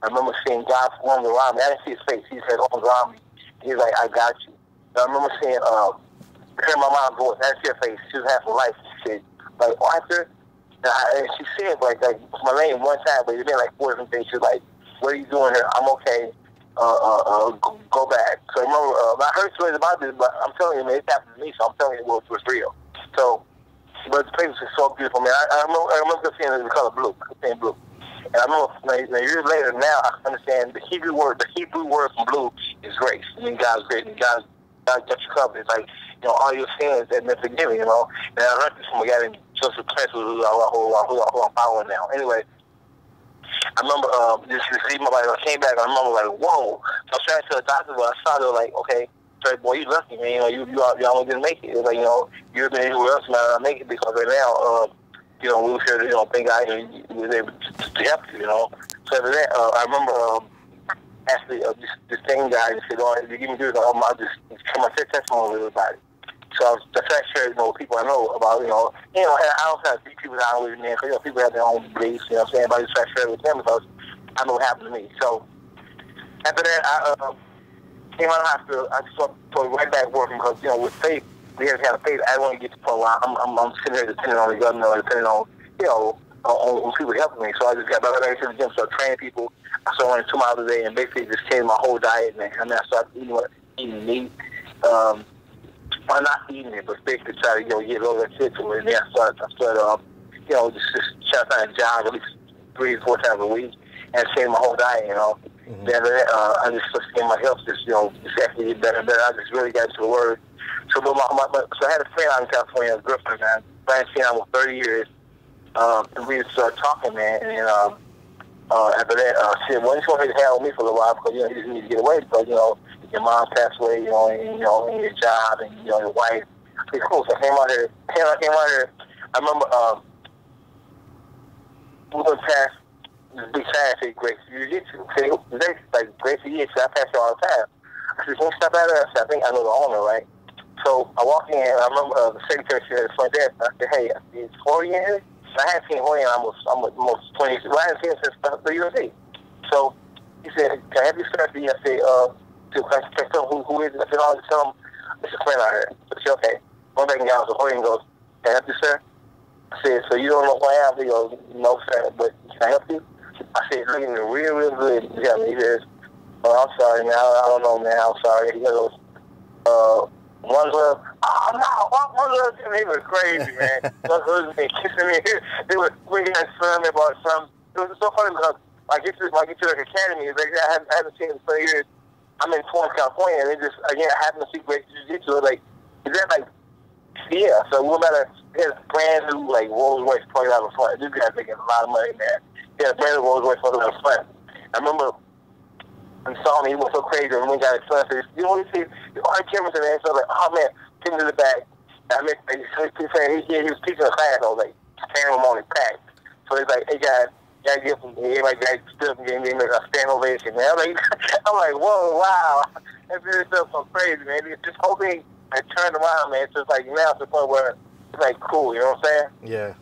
I remember seeing God's arms around me. I didn't see his face. He just had arms around me. He was like, "I got you." And I remember seeing, hearing my mom's voice. I didn't see her face. She was half of life. She said, like, "Arthur." And she said, like my name one time, but it been like 4 different things. She was like, "What are you doing here?" "I'm okay. Go back." So I remember, I heard stories about this, but I'm telling you, man, it happened to me, so I'm telling you it was real. So, but the place was so beautiful, man. I remember seeing the color blue, seeing blue. And I remember, years later, now I understand the Hebrew word for blue is grace. I mean, God's grace, and God got you covered. It's like, all your sins have been forgiven, And I learned this from a guy named Joseph Prince, who I'm following now. Anyway, I remember just leaving my body. I came back, and I remember like, whoa. So I was trying to tell the doctor, but I saw they were like, "Okay, sorry, boy, you lucky, man. You almost didn't make it." It was like, you've been anywhere else, man. I make it because right now, we were here to, thank God, we was able to help you, So after that, I remember actually this thing guy just said, "Oh, if you give me this, I'll just come and share testimony with everybody." So I was trying to share, people I know about, I don't have to beat people down with me, because people have their own beliefs, what I'm saying, but I just try to share it with them because I know what happened to me. So after that, I came out of the hospital. I just started right back working because, with faith, we have to have faith. I want to get to the point where I'm sitting here depending on the government, or depending on, on people helping me. So I just got back to the gym, started training people. I started running 2 miles a day and basically just changed my whole diet, man. I mean, I started eating meat. Well, not eating it, but basically try to, get all that shit to it. And then I started just try to find a job at least 3 or 4 times a week and change my whole diet, Mm-hmm. Then I just seeing my health just actually get better and better. I just really got into the word. So, so I had a friend out in California, a girlfriend, man. I've seen her for 30 years. And we just started talking, man. And After that, shit, well, he's going to hell with me for a little while because, you know, he just needs to get away because, you know, your mom passed away, and your job and, your wife. It's cool. So I came out here. I remember we went past this big sign said Grace Jiu-Jitsu. Like Grace Jiu-Jitsu, I pass you all the time. I said, can you stop at her? I said, I think I know the owner, right? So I walk in, and I remember the secretary said at the front desk. I said, hey, is Jorge in here? I hadn't seen Jorge in almost 20 years. Well, I hadn't seen him since the UFC. So he said, can I have you start? I said, can I tell him who is it? I said, I'll just tell him it's a friend out here. I said, okay. One back down, so Jorge goes, can I help you, sir? I said, so you don't know who I am? He goes, no, sir, but can I help you? I said, looking real, real good. He says, oh, I'm sorry, man. I don't know, man. I'm sorry. He goes, One Glove. Oh, no, One Glove. He was crazy, man. One Glove was kissing me. They were bringing that son about some. It was so funny because I get to the academy. It's like, I haven't seen him for years. I'm in Torrance, California, and they just, again, I happen to see Grace Jiu-Jitsu. Like, is that like, yeah. So no matter, he has brand new, like, Rolls Royce plug out in front. This guy's making a lot of money, man. He had a brand new Rolls Royce plug out in front. I remember when he saw me, he was so crazy. And when we got his son, said, you know what he said? One Jimmerson, man. So I was like, oh, man, get him to the back. And I mean, he was teaching a class. I was like, ceremony packed. So he's like, hey, guys, gotta give him, everybody got stood up and gave me a stand ovation, man. I'm like, whoa, wow. That really felt so crazy, man. This whole thing, I turned around, man. It's just like now to the point where it's like cool, you know what I'm saying? Yeah.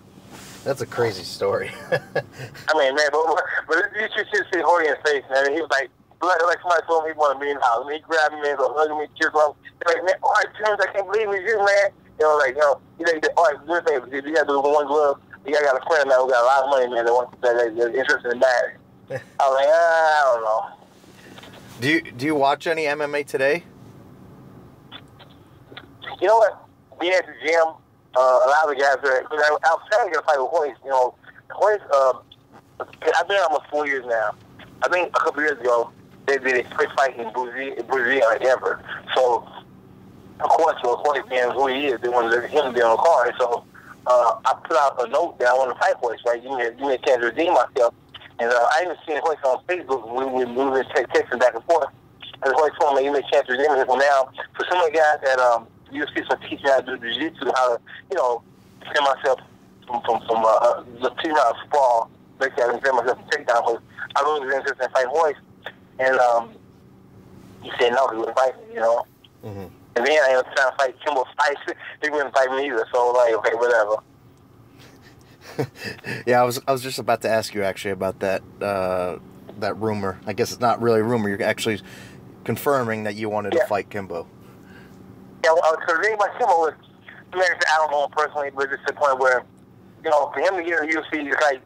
That's a crazy story. I mean, man, but you should see Jorge in his face, man. He was like somebody told me he wanted $1 million. And he grabbed me, man, so hugging me, kissed me. Like, man, all right, James, I can't believe it's you, man. You know, like, all right, good thing. You got to do One Glove. You got a friend now who got a lot of money, man, that's interested in that. I was like, I don't know. Do you watch any MMA today? You know what? Being at the gym, a lot of the guys are. I was trying to get a fight with Hoyce. You know, Hoyce. I've been here almost 4 years now. I think a couple years ago they did a first fight in Brazil and Denver. So of course, Hoyce being who he is, they wanted to let him be on the card. So I put out a note that I want to fight Hoyce. Right, give me a chance to redeem myself. And I even seen Hoyce on Facebook. We were texting back and forth. And Hoyce told me, give me a chance to redeem myself. Well, now for some of the guys that you see some teaching how to do jiu-jitsu, how to, defend myself from the team out of sprawl, basically I can defend myself from takedown, but I really was interested in fighting Hoyce, and he said no, he wouldn't fight me, Mm-hmm. And then I was trying to fight Kimbo Spice, he wouldn't fight me either, so like, okay, whatever. Yeah, I was just about to ask you actually about that rumor. I guess it's not really a rumor, you're actually confirming that you wanted to fight Kimbo. Yeah, so the thing about Kimbo was, I don't know him personally, but it's to the point where, for him to get in the UFC, it's like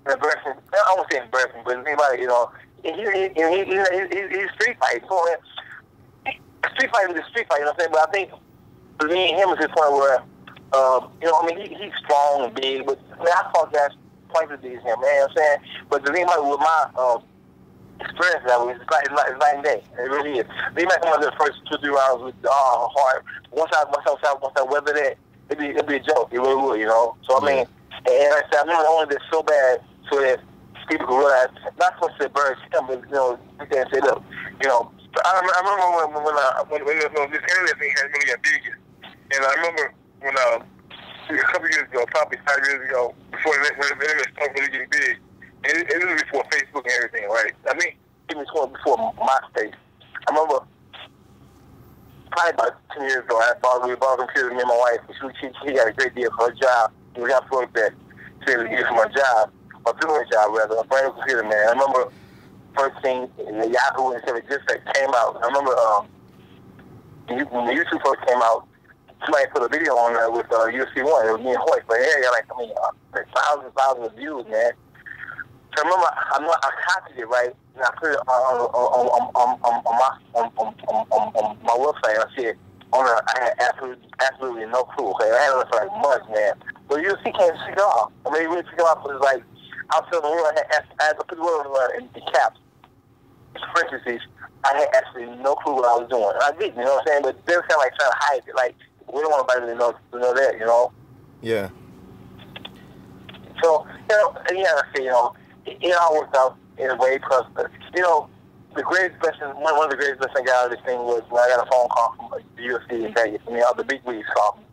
embarrassing. I won't say embarrassing, but anybody, he's street fighting. So, street fighting is street fighting, you know what I'm saying? But I think for me and him is to the point where, he's strong and big, but I thought that's points to these him, man, you know what I'm saying? But the thing about with my experience that way, it's night and day. It really is. They might come out the first 2-3 rounds with hard. Once I weather that, it'd be a joke. It really would, So I mean, and like I said, I never wanted this so bad so that people could realize not so much the birds, but they can say, look, I remember when this internet thing had really got big, and I remember when a couple years ago, probably 5 years ago, before when the internet started really getting big. And it was before Facebook and everything, right? I mean, even before MySpace. I remember probably about 10 years ago, we bought a computer, me and my wife. She got a great deal for her job. We got to work that. She had a deal for my job, or doing her job rather, a brand new computer, man. I remember first thing, the Yahoo and stuff, it just came out. I remember when the YouTube first came out, somebody put a video on there with UFC 1. It was me and Hoyce, but yeah, like thousands of views, man. So I remember, I copied it, right? And I put it on my website. I said, I had absolutely no clue. Okay, I had it for like months, man. But UFC can't figure off. I mean, really figure off was like, I was telling the world, I had to put the word in caps, parentheses. I had absolutely no clue what I was doing. I didn't, you know what I'm saying? But they were kind of like trying to hide it. Like, we don't want anybody to know that, Yeah. So, I say, it all worked out. in a way, because, you know, the greatest blessing, one of the greatest blessings I got out of this thing was when I got a phone call from the UFC in Vegas. I mean, all the big leagues called me.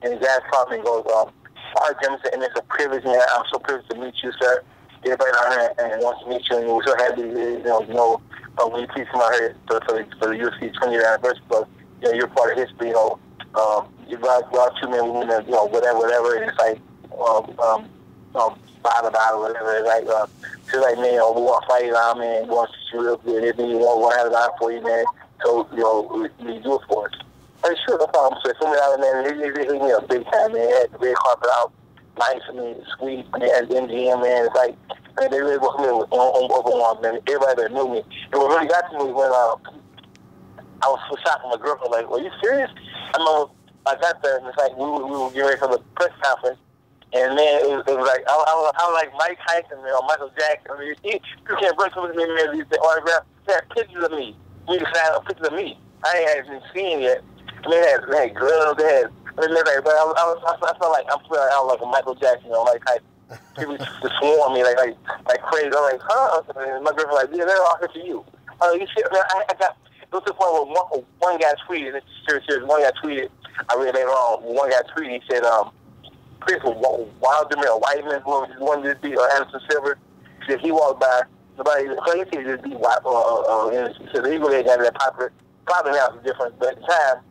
And his ass called me and goes, all right, Jimmerson, and it's a privilege, man. I'm so privileged to meet you, sir. Everybody out here and wants to meet you, and we're so happy, when you please come out here for the UFC 20-year anniversary, because, you know, you're part of history, you know. You brought 2 men, you know, whatever. And it's like, battle, whatever. It's like, man, we want to fight it out, man. We want to shoot real good. Anything you want, we'll have it out for you, man. So, you know, we do it for us. Hey, sure, no problem. So, somebody out there, man, they hit me up big time, man. They had the red carpet out, nice, I mean, sweet, man, at the MGM, man. It's like, man, they really welcomed me with open arms, man. Everybody that knew me. And what really got to me when I was so shocked with my girlfriend, like, are you serious? I remember I got there, and it's like, we were getting ready for the press conference, and man, it was like, I was like Mike Tyson, man, or Michael Jackson. I mean, you can't bring somebody to me, man, these autographs. They had pictures of me. We decided a picture of me. I ain't even seen yet. I mean, they had girls, they had, but I felt like, I was like a Michael Jackson, you know, Mike Tyson. People just swarm me like crazy. I'm like, huh? And my girlfriend like, yeah, they're all here for you. Oh, you see, man, I got, it was to the point where one guy tweeted, it's serious, one guy tweeted, I read later on, one guy tweeted, he said, Chris Wildemir Whiteman, who wanted to beat Anderson Silva, he said he walked by, nobody, he said just beat Anderson Silva. He really got that popular, probably now it's different, but at the time,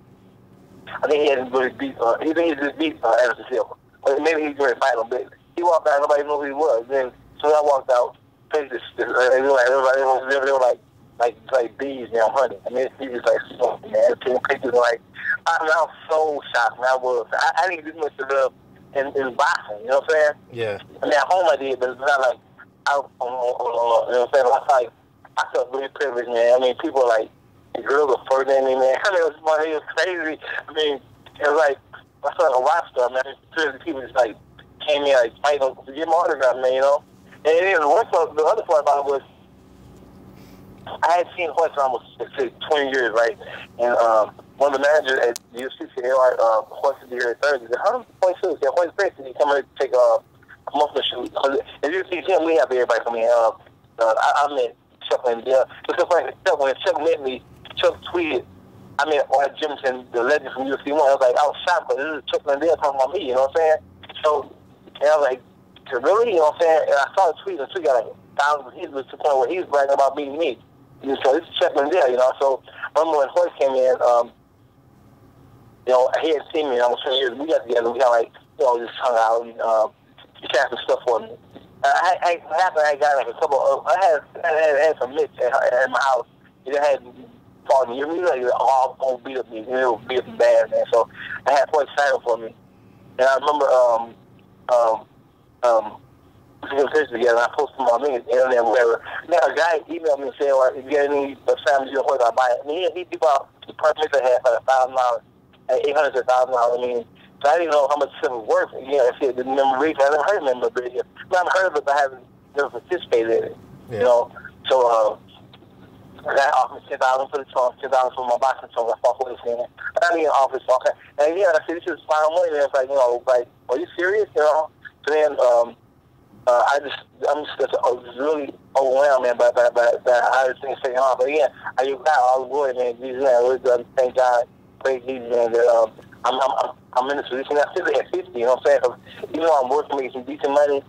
I think he hadn't really beat, he just beat Anderson Silva. Or maybe he was going to fight him, but he walked by, nobody knew who he was. Then, so I walked out, everybody was like bees now, honey. I mean, he was like, so, man, pictures like, I was so shocked, man. I didn't get much of love in boxing, you know what I'm saying? Yeah. I mean, at home I did, but it's not like, you know what I'm saying? I felt really privileged, man. I mean, people like, the girls were further than me, man. I mean, it was crazy. I mean, it was like, I felt like a rock star, man. People just like, came in like fighting to get my autograph, man, you know? And then the other part about it was, I had seen Hoist for almost 20 years, right? And one of the managers at the UFC said, Hoist will be here Thursday. He said, how does Hoist do? He said, Hoist basically he come here to take a promotional shoot. As you see, we have everybody come in. I met Chuck Liddell. When Chuck met me, Chuck tweeted, I met One Jimmerson, the legend from UFC 1. I was shocked, but this is Chuck Liddell talking about me, you know what I'm saying? So, and I was like, really? You know what I'm saying? And I saw the tweet, and the tweet got like thousands of hits to the point where he was bragging about beating me. So this is Chuck Liddell, you know. So I remember when Hoist came in, you know, he had seen me in almost 20 years. We got together, we got like, you know, just hung out, and he had some stuff for me. I got like a couple of, I had some mitts at my house. He had fought me. You know, like, all beat up me. You know, beat up me bad, man. So I had Hoist signing for me. And I remember, we took pictures together, and I posted them on internet, whatever. Now, a guy emailed me and said, well, if you get any family, you'll I'll buy it. I mean, he bought the permits I had for $1,000, $800 to $1,000. I mean, so I didn't know how much stuff was worth. You know, I said the memorabilia. I never heard of memorabilia. I've heard of it, but I haven't never participated in it. Yeah. You know, so I got offered $10,000 for the trunk, $10,000 for my boxing trunk. I fought for this thing. I didn't offer it, okay. And yeah, I said, this is final money. And it's like, you know, like, are you serious? You know? So then, I'm just really overwhelmed, man, by how this thing's taking off. But yeah, I give God all the glory, man. Jesus, man, I really thank God, praise Jesus, man, that I'm in this position. I'm still at 50, you know what I'm saying? Even though I'm working, making some decent money,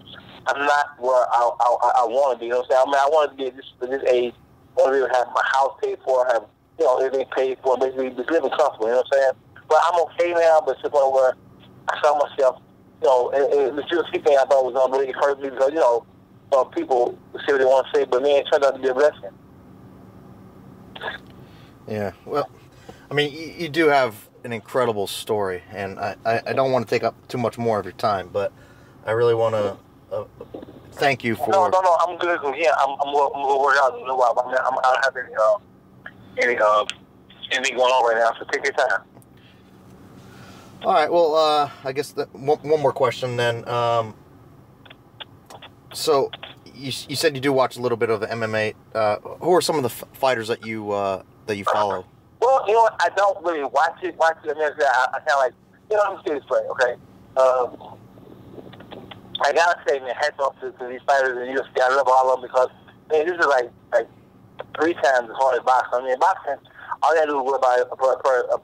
I'm not where I want to be, you know what I'm saying? I mean, I want to be at this age, I want to be able to have my house paid for, have, you know, everything paid for, basically just living comfortable, you know what I'm saying? But I'm okay now, but it's the point where I saw myself, you know, and the UFC thing I thought was really hurt me because, you know, people say what they want to say, but man, it turned out to be a blessing. Yeah, well, I mean, you do have an incredible story, and I don't want to take up too much more of your time, but I really want to thank you for... No, I'm good. Yeah, I'm worried out in a while, but I don't have anything going on right now, so take your time. All right, well, I guess one more question then. So, you said you do watch a little bit of the MMA. Who are some of the fighters that you follow? Well, you know what? I don't really watch it. I kind of like, you know, I'm a serious player, okay? I gotta say, man, hats off to these fighters in the UFC. I love all of them because man, this is like 3 times as hard as boxing. I mean, boxing, all I do is worry about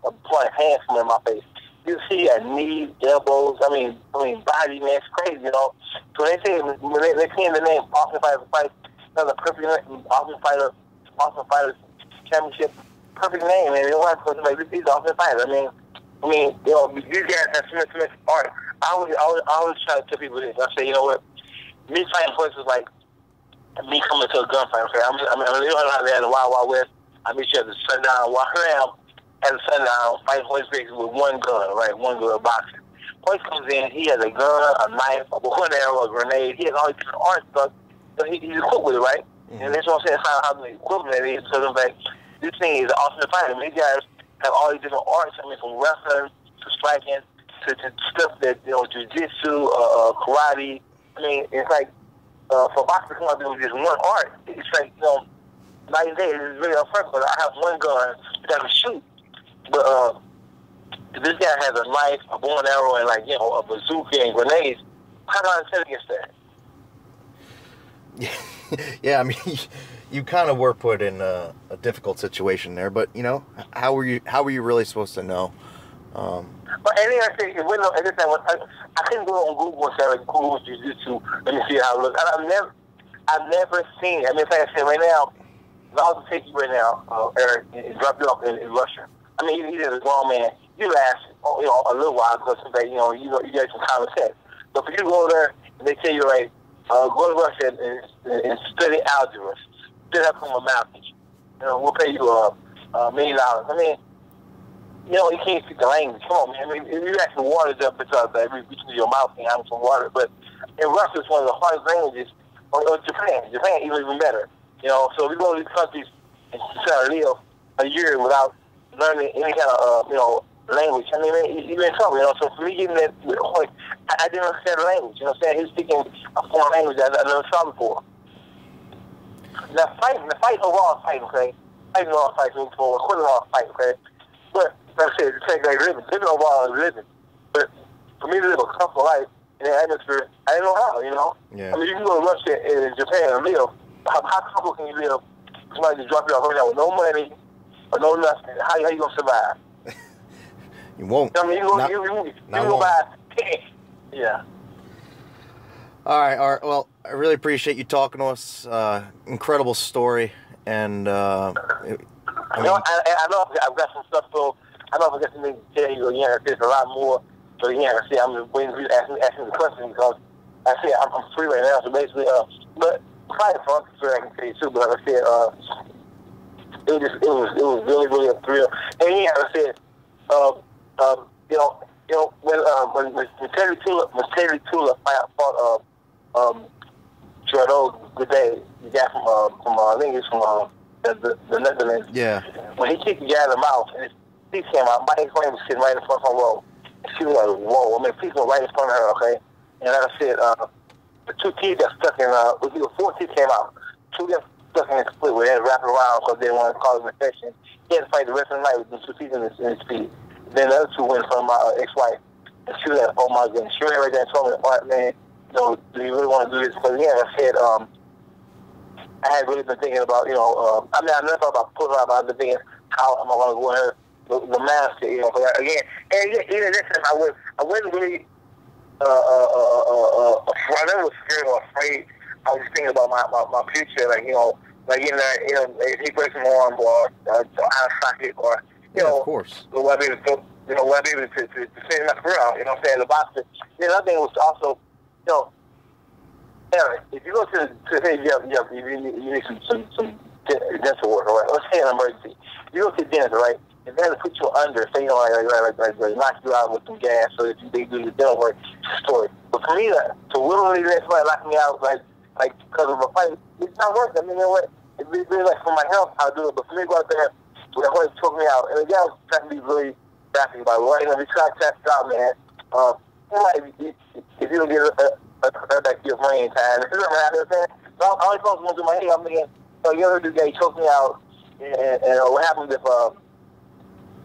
applying hands from in my face. You see knees, elbows, I mean, body, man, it's crazy, you know. So they say, when they came the name Austin Fighter Fight, another perfect name, Austin Fighter Championship, perfect name, man. You know what? Like, these Austin Fighters, I mean, you know, these guys have tremendous art. I always try to tell people this. I say, you know what? Me fighting horses is like me coming to a gunfight. Okay, I mean, you know how they had the Wild Wild West. I meet you at the sundown. While I am at the sundown, fighting horse races with one gun, right? One gun boxing. Horse comes in. He has a gun, a knife, a bow and arrow, a grenade. He has all these different art stuff. So he's equipped with it, right? Mm-hmm. And that's what I'm saying. How the equipment it is. So like, this thing is awesome to fight. I mean, these guys have all these different arts. I mean, from wrestling to striking to stuff that, you know, jiu-jitsu, karate. I mean, it's like, for boxing to come out with just one art, it's like, you know, night and day. It's really unfair because I have one gun that can shoot. But this guy has a knife, a bow and arrow, and, like, you know, a bazooka and grenades. How do I defend against that? Yeah, I mean, you kind of were put in a difficult situation there, but, you know, how were you really supposed to know? But and then I say, I couldn't go on Google and say, like, Google Jiu-Jitsu, let me see how it looks. I've never seen it. I mean, like I said, right now, if I was to take you right now, Eric, and drop you off in Russia, I mean, he's a grown man. You last, you know, a little while because, you know, you get some common sense. But if you go there and they tell you, like, go to Russia and study algebra, study up from a mountain, you know, we'll pay you $1 million. I mean, you know, you can't speak the language. Come on, man. I mean, you actually water's up because every between your mouth and having some water. But in Russia, it's one of the hardest languages. Or Japan, even better. You know, so we go to these countries and try to live a year without learning any kind of, you know, language. I mean, you're in trouble, you know. So for me getting that, I didn't understand the language. You know what I'm saying? He was speaking a foreign language that I never saw before. Now, the fight overall is fighting, okay? Fighting overall is fighting, equivalent overall is fighting, okay? But, like I said, it's like living. Living overall is living. But for me to live a comfortable life in that atmosphere, I didn't know how, you know? Yeah. I mean, you can go to Russia and Japan and live. How comfortable can you live? Somebody just drop you off right now with no money or no nothing. How you going to survive? You won't. I mean, you go by. Yeah. All right. Well, I really appreciate you talking to us. Incredible story. And, I know I've got some stuff, so I know if I got something to tell you, yeah, there's a lot more. So, yeah, I see, I'm waiting for you to ask me the question because I said I'm free right now, so basically, but probably fun, so I can tell you too, but like I said, it was really, really a thrill. And yeah, like I said, you know, when Terry Tula fought, Gerardo Goudet, the guy from I think he's from, the Netherlands. Yeah. When he kicked the guy in the mouth, and his teeth came out, my ex-wife was sitting right in front of her row. She was like, whoa. I mean, teeth were right in front of her, okay? And like I said, the 2 teeth got stuck in, 4 teeth came out. 2 got stuck in his split where they had to wrap it around because they didn't want to cause an infection. He had to fight the rest of the night with the 2 teeth in his feet. Then the other 2 went from my ex-wife. And she was like, oh my goodness. She went right there and told me, all right, man, you know, do you really want to do this? Because, yeah, like I said, I had really been thinking about, you know, I mean, I never thought about putting her out, but I've been thinking, how am I going to go in her, the master, you know, again, and even this time, I wasn't really, I never was scared or afraid. I was just thinking about my future, like, you know, like, you know, if he breaks an arm or out of socket or, you know, of course. Will I be able to, you know, will I be able to finish my career out, you know what I'm saying, the boxer. The other thing was also, you know, Eric, if you go to say you need some dental work, all right? Let's say an emergency. You go to the dentist, right? And they have to put you under, say, you know, like knock you out with some gas so that they do the dental work. Story. But for me, to willingly let somebody knock me out, like because of a fight, it's not worth it. I mean, you know what? It'd be really like for my health, I'll do it. But for me to go out there, the horse took me out, and the guy was trying to be really graphic about it. Well, you know, we try to test it out, man. If you don't get back to your brain time. You know what I'm saying? So I always thought going through my head, I'm thinking, so you ever do that, he choked me out, and what happens if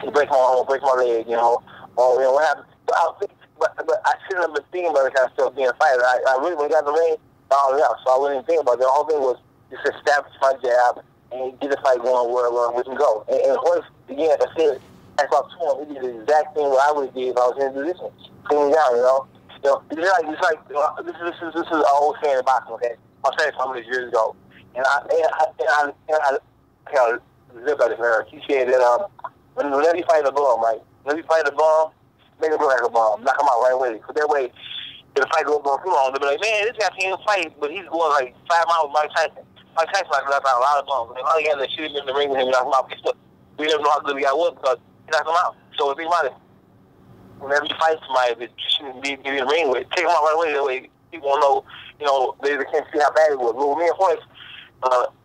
he breaks my arm or breaks my leg, you know, or, you know, what happens? So I was thinking, but I shouldn't have been thinking about the kind of stuff being a fighter. I really, when I got in the ring, I all it out, so I wasn't even thinking about it. The whole thing was just establish my jab and get the fight going where we can go. And once again, I said, as I told him, he did the exact thing what I would have did if I was in the position, clean down, you know. This is an old saying in boxing, okay? I said it some of these years ago, and I live by this era. He said that whenever you fight a bum, right? Whenever you fight a bum, make him look like a bum, knock him out right away. So that way, if the fight goes on too long, they'll be like, man, this guy can't fight, but he's going like 5 miles with Mike Tyson. Mike Tyson like knocked out a lot of bums. And all he had to shoot him in the ring with him and knock him out. Guess what? We never know how good the guy was because he knocked him out. So think about it. Whenever you fight somebody that you shouldn't be in the ring with, take him out right away. That way people won't know, you know, they can't see how bad it was. But with me and Hoist,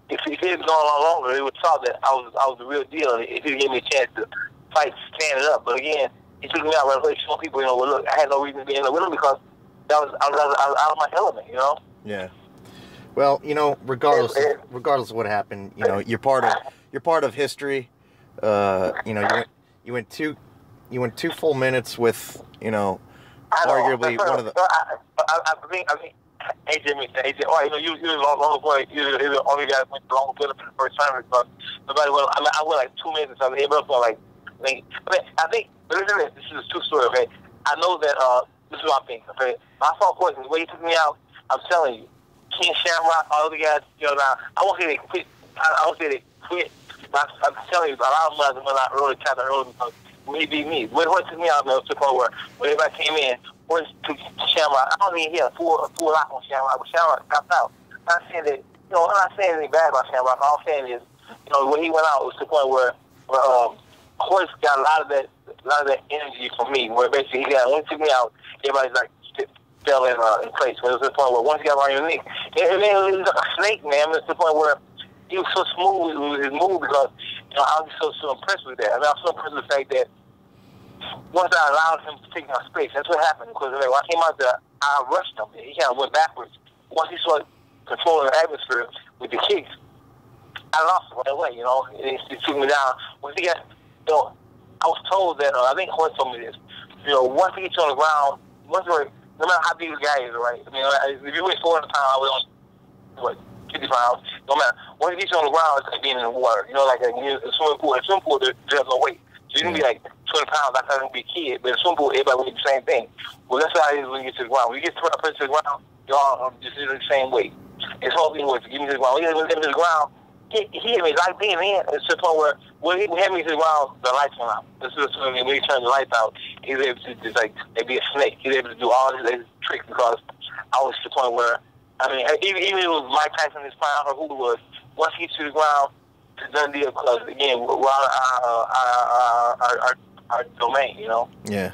if he had gone on longer, they would have thought that I was the real deal. If he gave me a chance to standing up. But again, he took me out right away, showing people, you know, well, look, I had no reason to be in there with him because I was out of my element, you know. Yeah. Well, you know, regardless of what happened, you know, you're part of history. You know, you went 2 full minutes with, you know, arguably one of the. I think AJ, oh, you know, you was long boy. You was the only guy that went the long build up in the first time because nobody went. I went like 2 minutes or something. Everybody else went like. I think. But listen to this. This is a true story. Okay, I know that. This is what I think. Okay, my fault question. The way he took me out, I'm telling you, King Shamrock, all the guys. You know, now I won't say they quit. I won't say they quit. But I'm telling you, a lot of them went out early, kind of early because when he beat me. When he took me out, man, to the point where when everybody came in, when to Shamrock, I don't even hear a full lock on Shamrock. But Shamrock stopped out. I'm not saying that. You know, I'm not saying anything bad about Shamrock. All I'm saying is, you know, when he went out, it was to the point where Hoist got a lot of that energy from me. Where basically when he took me out, everybody's like fell in place. When it was to the point where once he got around your neck, and then it was like a snake, man. It was to the point where he was so smooth with his move because, you know, I was so impressed with that. I mean, I was so impressed with the fact that once I allowed him to take my space, that's what happened. Because when I came out there, I rushed him. He kind of went backwards. Once he started controlling the atmosphere with the kicks, I lost him right away, you know. He took me down. Once he got, you know, I was told that, I think Horace told me this, you know, once he gets you on the ground, no matter how big the guy is, right? I mean, if you weigh 400 pounds, I was on, 50 pounds, no matter. Once you get you on the ground, it's like being in the water. You know, like a swimming pool. In a swimming pool, there's no weight. So you can be like 20 pounds, that's how you can be a kid. But in a swimming pool, everybody weighs the same thing. Well, that's how it is when you get to the ground. When you get to the ground, y'all just the same weight. It's all being worth to get me to the ground. When you get to the ground, he hit me like being in. It's to the point where when he had me to the ground, the lights went out. This is when he turned the lights out, he was able to just like be a snake. He was able to do all his tricks because I was to the point where, I mean, even if it was Mike Tyson in his prime or who it was, once he gets to the ground, it's a done deal because, again, we're our domain, you know? Yeah.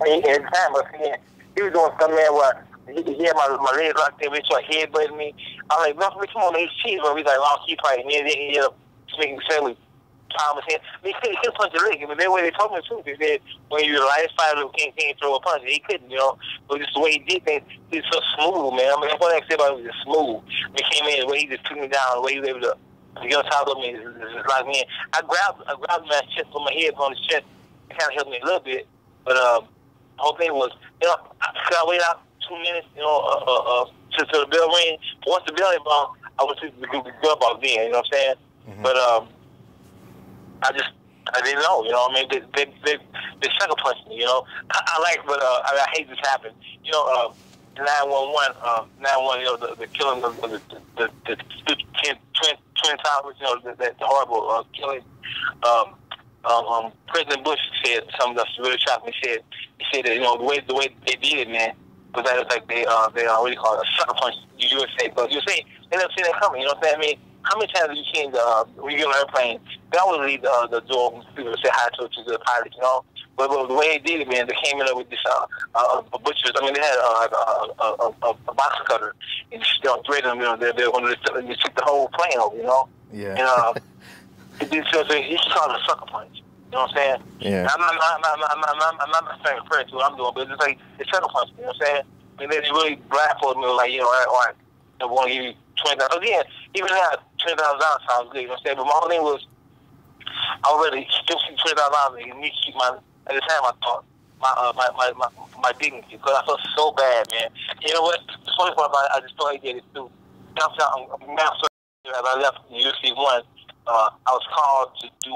And at the time, but again, he was doing something, man, where he had my legs locked in, he started headbutting me. I'm like, no, come on, he's cheating. He's like, I'll keep fighting. And then he ended up making me say, palm his hand. I mean, he couldn't punch the leg. I mean, the way they told me the truth, they said, when you're the lightest fighter who can't throw a punch, he couldn't, you know. But just the way he did things, he was so smooth, man. I mean, that's what I said about him, he was just smooth. When he came in, the way he just took me down, the way he was able to get on top of me, is like, man, I grabbed him at his chest, put my head on his chest. It kind of helped me a little bit. But the whole thing was, you know, I waited out 2 minutes, you know, to the bell ring. Once the bell rang, I was the gun ball then, you know what I'm saying? Mm-hmm. But I didn't know, you know what I mean? They sucker punched me, you know? I like, but I hate this happened. You know, 911, you know, the killing of the twin towers, you know, the horrible killing. President Bush said something that's really shocked me. He said that, you know, the way they did it, man, was that it's like they what do you call it, a sucker punch the USA. Because USA, they never seen that coming, you know what I'm saying? I mean, how many times have you seen when you get on an airplane, they always leave the door when people say hi to the pilot, you know? But the way they did it, man, they came in there with this butchers. I mean, they had a box cutter and just threaded them, you know, they're going to just took the whole plane over, you know? Yeah. And he called it a sucker punch. You know what I'm saying? Yeah. I'm not saying a prayer to what I'm doing, but it's like it's sucker punch. You know what I'm saying? I mean, they really blindfolded me, like, you know, all right, they want to give you $20,000. Again, even now, $20,000 sounds good. You know what I'm saying? But my whole thing was, I already still see $20,000 and need to keep my. At the time, I thought my dignity because I felt so bad, man. You know what? The funny part about it, I just thought he did it too. As I left UFC 1, I was called to do,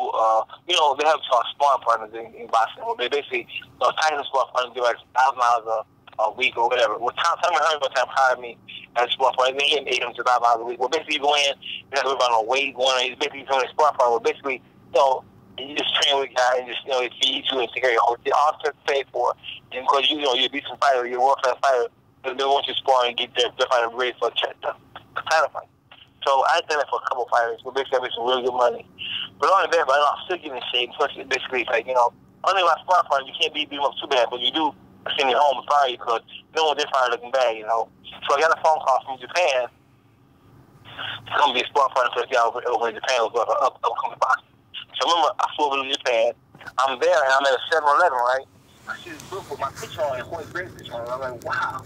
they have sparring partners in boxing. Well, they basically, Tyson sparring partners do like $1,000 a week or whatever. Well, Tommy Hearns one time hired me as a sparring partner. He paid him $2,000 a week. Well, basically, you go in, you have to worry about weight going on. He's basically doing a sparring partner. Well, basically, you just train with a guy and just, they feed you and take care of you. All stuff paid for. And because, you're a decent fighter, you're a world-class fighter, they want you to spar and get their fighter ready for a title fight. So I did that for a couple fighters. But basically, I made some really good money. But on the bad, but I'm still getting in shape. Especially basically, like, only my sparring partner, you can't beat them up too bad, but you do send you home and fire you because no one did fire looking bad, So I got a phone call from Japan. It's going to be a sparring partner for the guy over in Japan who's going to upcoming boxing. So I remember I flew over to Japan. I'm there and I'm at a 7-Eleven, right? I see this book with my picture on it, Hoyt Grace picture on it. I'm like, wow.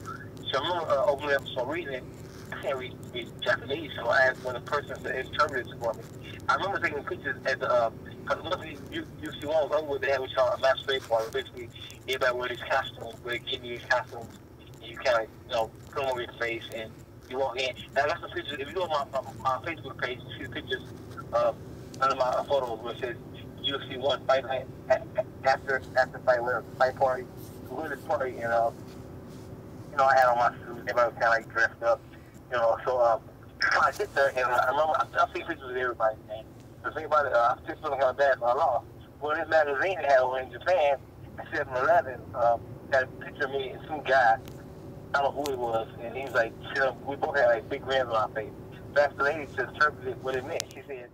So I remember opening up, so reading it. I can't read Japanese, so I asked one of the persons that interpreted it for me. I remember taking pictures at the, because most of these UFC ones, they have what you call a masquerade party. Basically, everybody wear these costumes, where they give you these costumes, and you kind of, put them over your face, and you walk in. Now, I got some pictures. If you go on my Facebook page, you see pictures under my photos where it says UFC 1 fight night, after fight party. We were at this party, and, I had on my suit, everybody was kind of like dressed up. So I get there, and I remember I see pictures of everybody, man. The thing about it, I still feeling kind of bad for I lost. Well, this magazine they had over in Japan, at 7-Eleven, had a picture of me and some guy, I don't know who it was, and he was like, we both had like big grins on our face. That's the lady just interpreted what it meant. She said,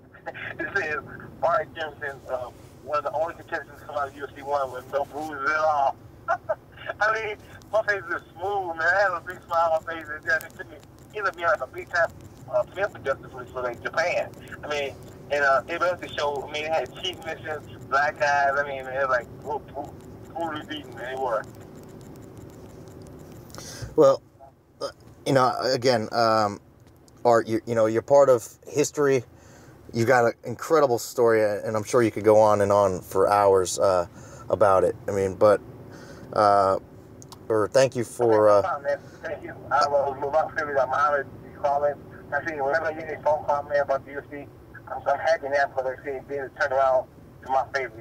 it says, One Glove Jimmerson, one of the only contestants to come out of UFC 1 with no bruises at all. I mean, my face is smooth, man. I had a big smile on my face, and it took me. He ended up being like a big time film producer for like Japan. I mean, and it was the show. I mean, it had cheap missions, black guys. I mean, it was like brutally beaten. They were. Well, again, Art, you're part of history. You got an incredible story, and I'm sure you could go on and on for hours about it. I mean, but. Thank you for. Thank you. I was about to say I'm honored you calling. I see whenever I get a phone call, man, about the UFC, I'm happy now because I see it being turned around to my favor,